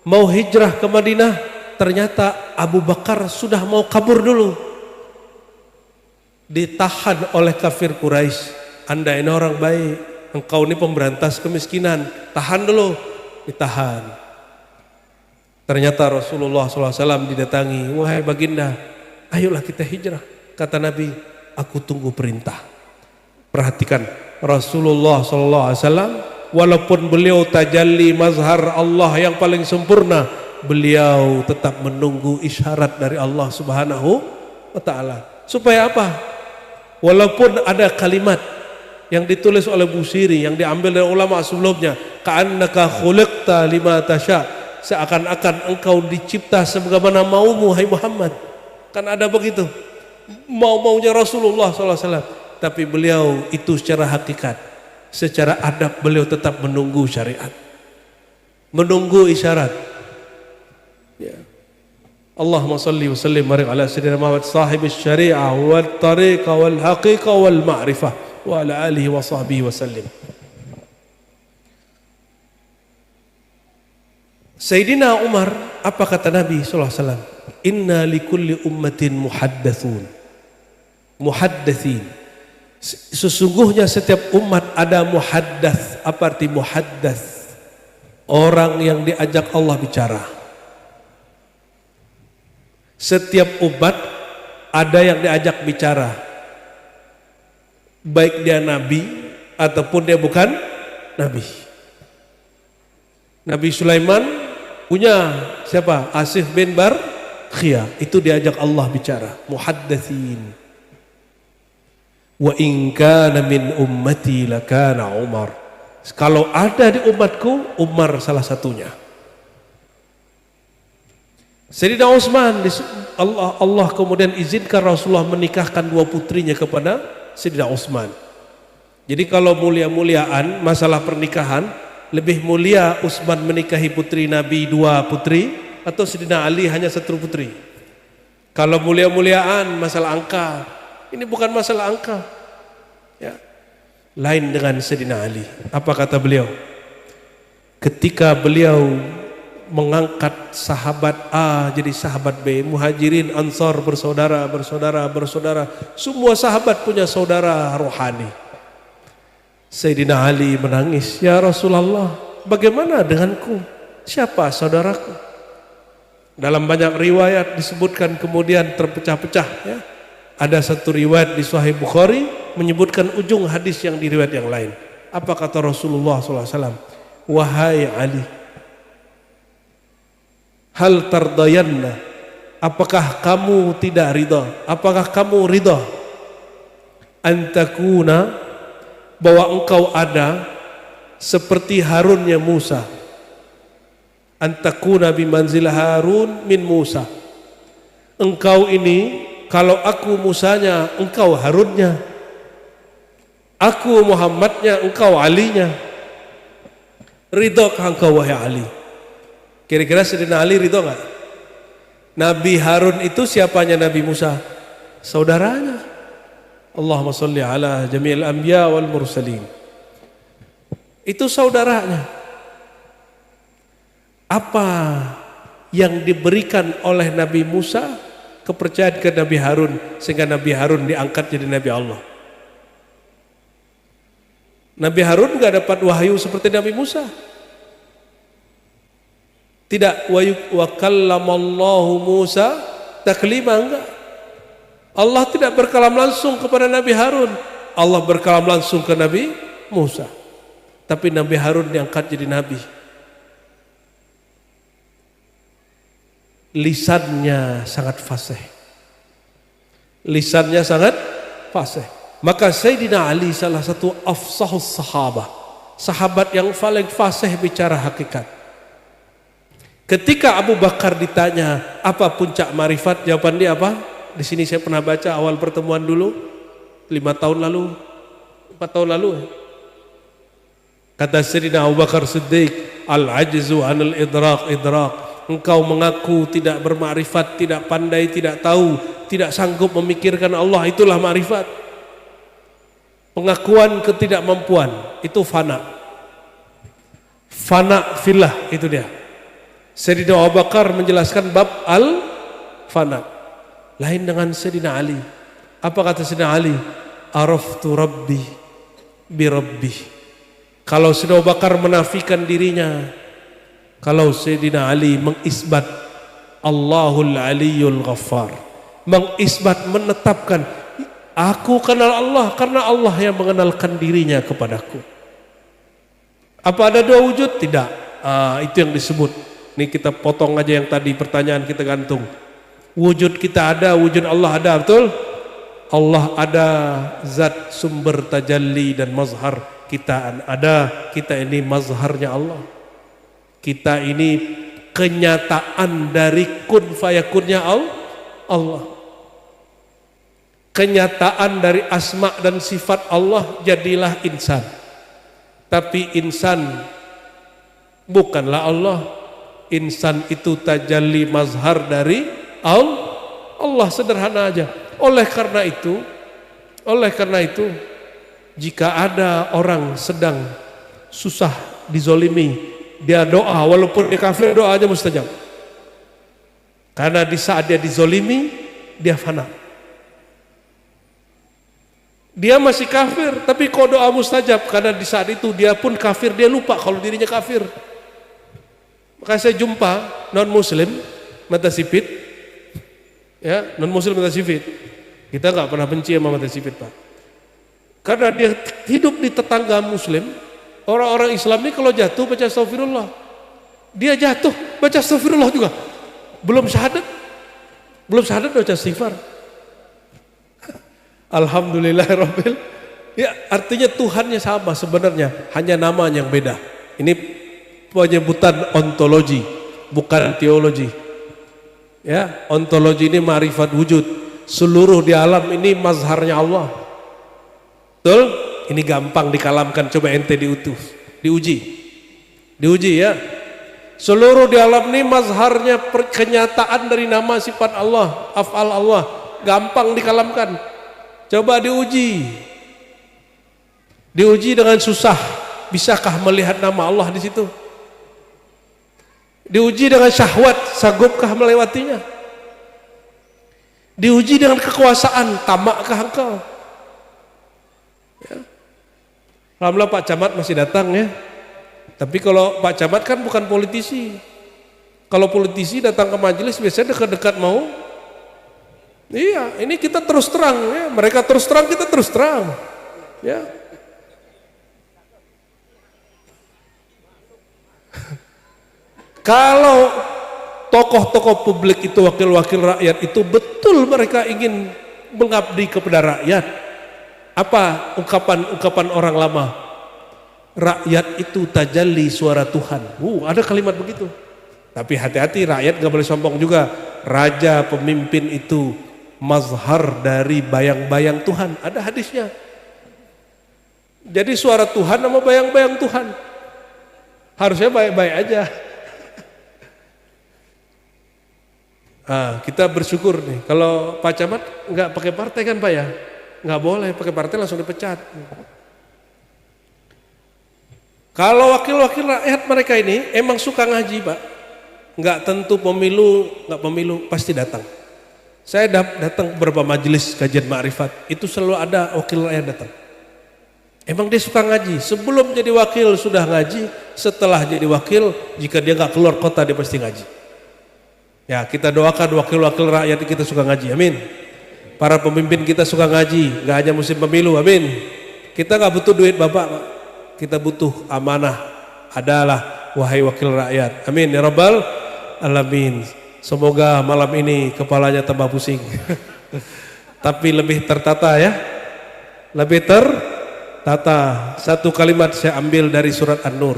Mau hijrah ke Madinah, ternyata Abu Bakar sudah mau kabur dulu. Ditahan oleh kafir Quraisy. Anda ini orang baik, engkau ini pemberantas kemiskinan, tahan dulu. Ditahan. Ternyata Rasulullah SAW didatangi, wahai baginda, ayolah kita hijrah. Kata Nabi, aku tunggu perintah. Perhatikan, Rasulullah SAW walaupun beliau tajalli mazhar Allah yang paling sempurna, beliau tetap menunggu isyarat dari Allah Subhanahu wa Ta'ala. Supaya apa? Walaupun ada kalimat yang ditulis oleh Busiri, yang diambil dari ulama sebelumnya, ka'annaka khuliqta lima tasya, seakan-akan engkau dicipta sebagaimana maumu hai Muhammad. Kan ada begitu, mau-maunya Rasulullah SAW. Tapi beliau itu secara hakikat, secara adab beliau tetap menunggu syariat, menunggu isyarat ya. Allahumma salli wa sallim barik ala sayyidina Muhammad sahibis syariah wal tariqah wal haqiqah wal ma'rifah wa ala alihi wa sahbihi wa sallim. Sayyidina Umar, apa kata Nabi SAW? Inna likulli ummatin muhaddathin. Sesungguhnya setiap umat ada muhaddats. Apa arti muhaddats? Orang yang diajak Allah bicara. Setiap umat ada yang diajak bicara, baik dia nabi ataupun dia bukan nabi. Nabi Sulaiman punya siapa? Asif bin Barkhia, itu diajak Allah bicara, muhaddatsin. Wa in kana min ummati lakana Umar. Kalau ada di umatku, Umar salah satunya. Sayyidina Utsman, Allah kemudian izinkan Rasulullah menikahkan dua putrinya kepada Sayyidina Utsman. Jadi kalau mulia-muliaan masalah pernikahan, lebih mulia Utsman menikahi putri Nabi dua putri atau Sayyidina Ali hanya satu putri. Kalau mulia-muliaan masalah angka, ini bukan masalah angka, ya. Lain dengan Sayyidina Ali. Apa kata beliau? Ketika beliau mengangkat sahabat A jadi sahabat B, Muhajirin Ansar bersaudara, semua sahabat punya saudara rohani. Sayyidina Ali menangis, ya Rasulullah, bagaimana denganku? Siapa saudaraku? Dalam banyak riwayat disebutkan kemudian terpecah-pecah, ya. Ada satu riwayat di Sahih Bukhari menyebutkan ujung hadis yang di riwayat yang lain. Apa kata Rasulullah SAW? Wahai Ali, hal tardayanna, apakah kamu tidak ridha? Apakah kamu ridha? Antakuna, bahwa engkau ada seperti Harunnya Musa. Antakuna bimanzilah Harun min Musa. Engkau ini, kalau aku Musanya, engkau Harunnya. Aku Muhammadnya, engkau Alinya. Ridhokah engkau wahai Ali? Kira-kira Sayyidina Ali ridho enggak? Nabi Harun itu siapanya Nabi Musa? Saudaranya. Allahumma sholli ala jami'il anbiya wal mursalin. Itu saudaranya. Apa yang diberikan oleh Nabi Musa, kepercayaan ke Nabi Harun, sehingga Nabi Harun diangkat jadi Nabi Allah? Nabi Harun enggak dapat wahyu seperti Nabi Musa. Tidak, wa kallamallahu Musa taklima, enggak. Allah tidak berkalam langsung kepada Nabi Harun. Allah berkalam langsung ke Nabi Musa. Tapi Nabi Harun diangkat jadi nabi. Lisannya sangat fasih. Lisannya sangat fasih. Maka Sayyidina Ali salah satu afsahus sahabah, sahabat yang paling fasih bicara hakikat. Ketika Abu Bakar ditanya apa puncak marifat, jawaban dia apa? Di sini saya pernah baca awal pertemuan dulu 4 tahun lalu. Kata Sayyidina Abu Bakar Siddiq, al-ajzu anil idrak. Engkau mengaku tidak bermakrifat, tidak pandai, tidak tahu, tidak sanggup memikirkan Allah, itulah makrifat. Pengakuan ketidakmampuan itu fana. Fana fillah, itu dia. Sayyidina Abu Bakar menjelaskan bab al-fana. Lain dengan Sayyidina Ali. Apa kata Sayyidina Ali? Araftu rabbi bi rabbi. Kalau Sayyidina Abu Bakar menafikan dirinya, kalau Sayyidina Ali mengisbat Allahul Aliyul Ghaffar, mengisbat, menetapkan, aku kenal Allah karena Allah yang mengenalkan dirinya kepadaku. Apa ada dua wujud? Tidak. Itu yang disebut. Ini kita potong aja yang tadi pertanyaan kita gantung. Wujud kita ada, wujud Allah ada, betul? Allah ada zat sumber tajalli dan mazhar. Kita ada, kita ini mazharnya Allah. Kita ini kenyataan dari kun fayakunnya Allah. Kenyataan dari asma dan sifat Allah, jadilah insan. Tapi insan bukanlah Allah. Insan itu tajalli mazhar dari Allah, sederhana aja. Oleh karena itu, jika ada orang sedang susah, dizolimi, dia doa, walaupun dia kafir, doanya mustajab. Karena di saat dia dizolimi, dia fana. Dia masih kafir, tapi kok doa mustajab karena di saat itu dia pun kafir, dia lupa kalau dirinya kafir. Maka saya jumpa non muslim mata sipit, ya non muslim mata sipit. Kita nggak pernah benci sama mata sipit, Pak. Karena dia hidup di tetangga muslim, orang-orang Islam ini kalau jatuh baca astagfirullah. Dia jatuh baca astagfirullah juga. Belum syahadat baca istighfar. Alhamdulillahirabbil. Ya, artinya Tuhannya sama sebenarnya, hanya namanya yang beda. Ini penyebutan ontologi, bukan teologi. Ya, ontologi ini ma'rifat wujud. Seluruh di alam ini mazharnya Allah. Betul? Ini gampang dikalamkan, coba ente diuji ya. Seluruh di alam ini mazharnya kenyataan dari nama sifat Allah, af'al Allah, gampang dikalamkan. Coba diuji dengan susah, bisakah melihat nama Allah di situ? Diuji dengan syahwat, sanggupkah melewatinya? Diuji dengan kekuasaan, tamakkah engkau? Ya. Alhamdulillah Pak Camat masih datang ya. Tapi kalau Pak Camat kan bukan politisi. Kalau politisi datang ke majelis biasanya dekat-dekat mau. Iya, ini kita terus terang ya. Mereka terus terang, kita terus terang. Ya. Kalau tokoh-tokoh publik itu wakil-wakil rakyat itu betul mereka ingin mengabdi kepada rakyat. Apa ungkapan orang lama? Rakyat itu tajalli suara Tuhan. Ada kalimat begitu. Tapi hati-hati, rakyat gak boleh sombong juga. Raja pemimpin itu mazhar dari bayang-bayang Tuhan. Ada hadisnya. Jadi suara Tuhan sama bayang-bayang Tuhan. Harusnya baik-baik aja. Kita bersyukur nih. Kalau Pak Camat nggak pakai partai kan Pak ya? Nggak boleh pakai partai, langsung dipecat. Kalau wakil-wakil rakyat mereka ini emang suka ngaji Pak. Nggak tentu pemilu, nggak pemilu pasti datang. Saya datang beberapa majelis kajian ma'rifat, itu selalu ada wakil rakyat datang. Emang dia suka ngaji. Sebelum jadi wakil sudah ngaji, setelah jadi wakil, jika dia nggak keluar kota dia pasti ngaji. Ya, kita doakan wakil-wakil rakyat kita suka ngaji, amin. Para pemimpin kita suka ngaji, nggak hanya musim pemilu, amin. Kita nggak butuh duit Bapak, Pak. Kita butuh amanah. Adalah wahai wakil rakyat, amin ya rabbal alamin. Semoga malam ini kepalanya tambah pusing. Tapi lebih tertata ya. Lebih tertata. Satu kalimat saya ambil dari surat An-Nur.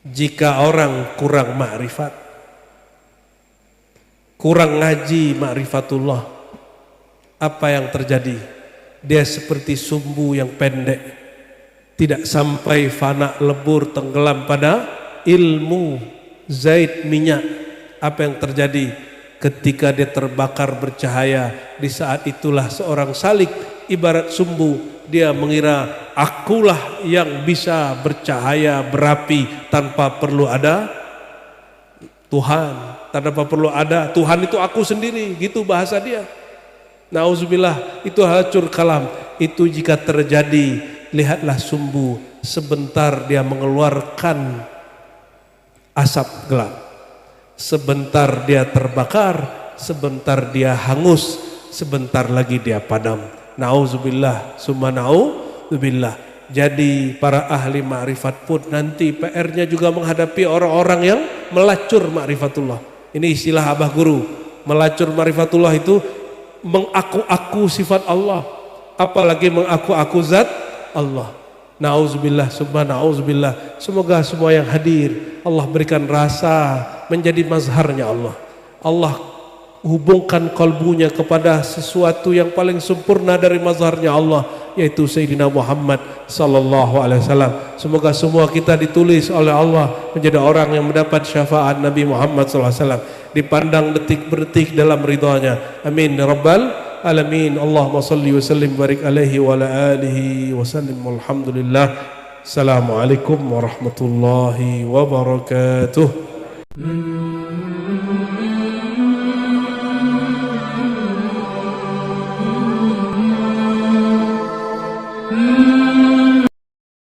Jika orang kurang ma'rifat, kurang ngaji ma'rifatullah, apa yang terjadi? Dia seperti sumbu yang pendek, tidak sampai fana, lebur, tenggelam pada ilmu, zait, minyak. Apa yang terjadi ketika dia terbakar bercahaya? Di saat itulah seorang salik ibarat sumbu. Dia mengira akulah yang bisa bercahaya berapi tanpa perlu ada Tuhan, tanpa perlu ada Tuhan, itu aku sendiri, gitu bahasa dia. Nauzubillah, itu hancur kalam. Itu jika terjadi, lihatlah sumbu, sebentar dia mengeluarkan asap gelap, sebentar dia terbakar, sebentar dia hangus, sebentar lagi dia padam. Nauzubillah, summa nauzubillah. Jadi para ahli ma'rifat pun nanti PR-nya juga menghadapi orang-orang yang melacur ma'rifatullah. Ini istilah Abah Guru. Melacur ma'rifatullah itu mengaku-aku sifat Allah, apalagi mengaku-aku zat Allah. Nauzubillah, summa nauzubillah. Semoga semua yang hadir Allah berikan rasa menjadi mazharnya Allah. Allah hubungkan kalbunya kepada sesuatu yang paling sempurna dari mazharnya Allah, yaitu Sayyidina Muhammad sallallahu alaihi wasallam. Semoga semua kita ditulis oleh Allah menjadi orang yang mendapat syafaat Nabi Muhammad sallallahu alaihi wasallam, dipandang detik berdetik dalam ridhanya. Amin ya rabbal alamin. Allahumma salli wa sallim barik alaihi wa ala alihi wa sallim. Alhamdulillah. Assalamualaikum warahmatullahi wabarakatuh.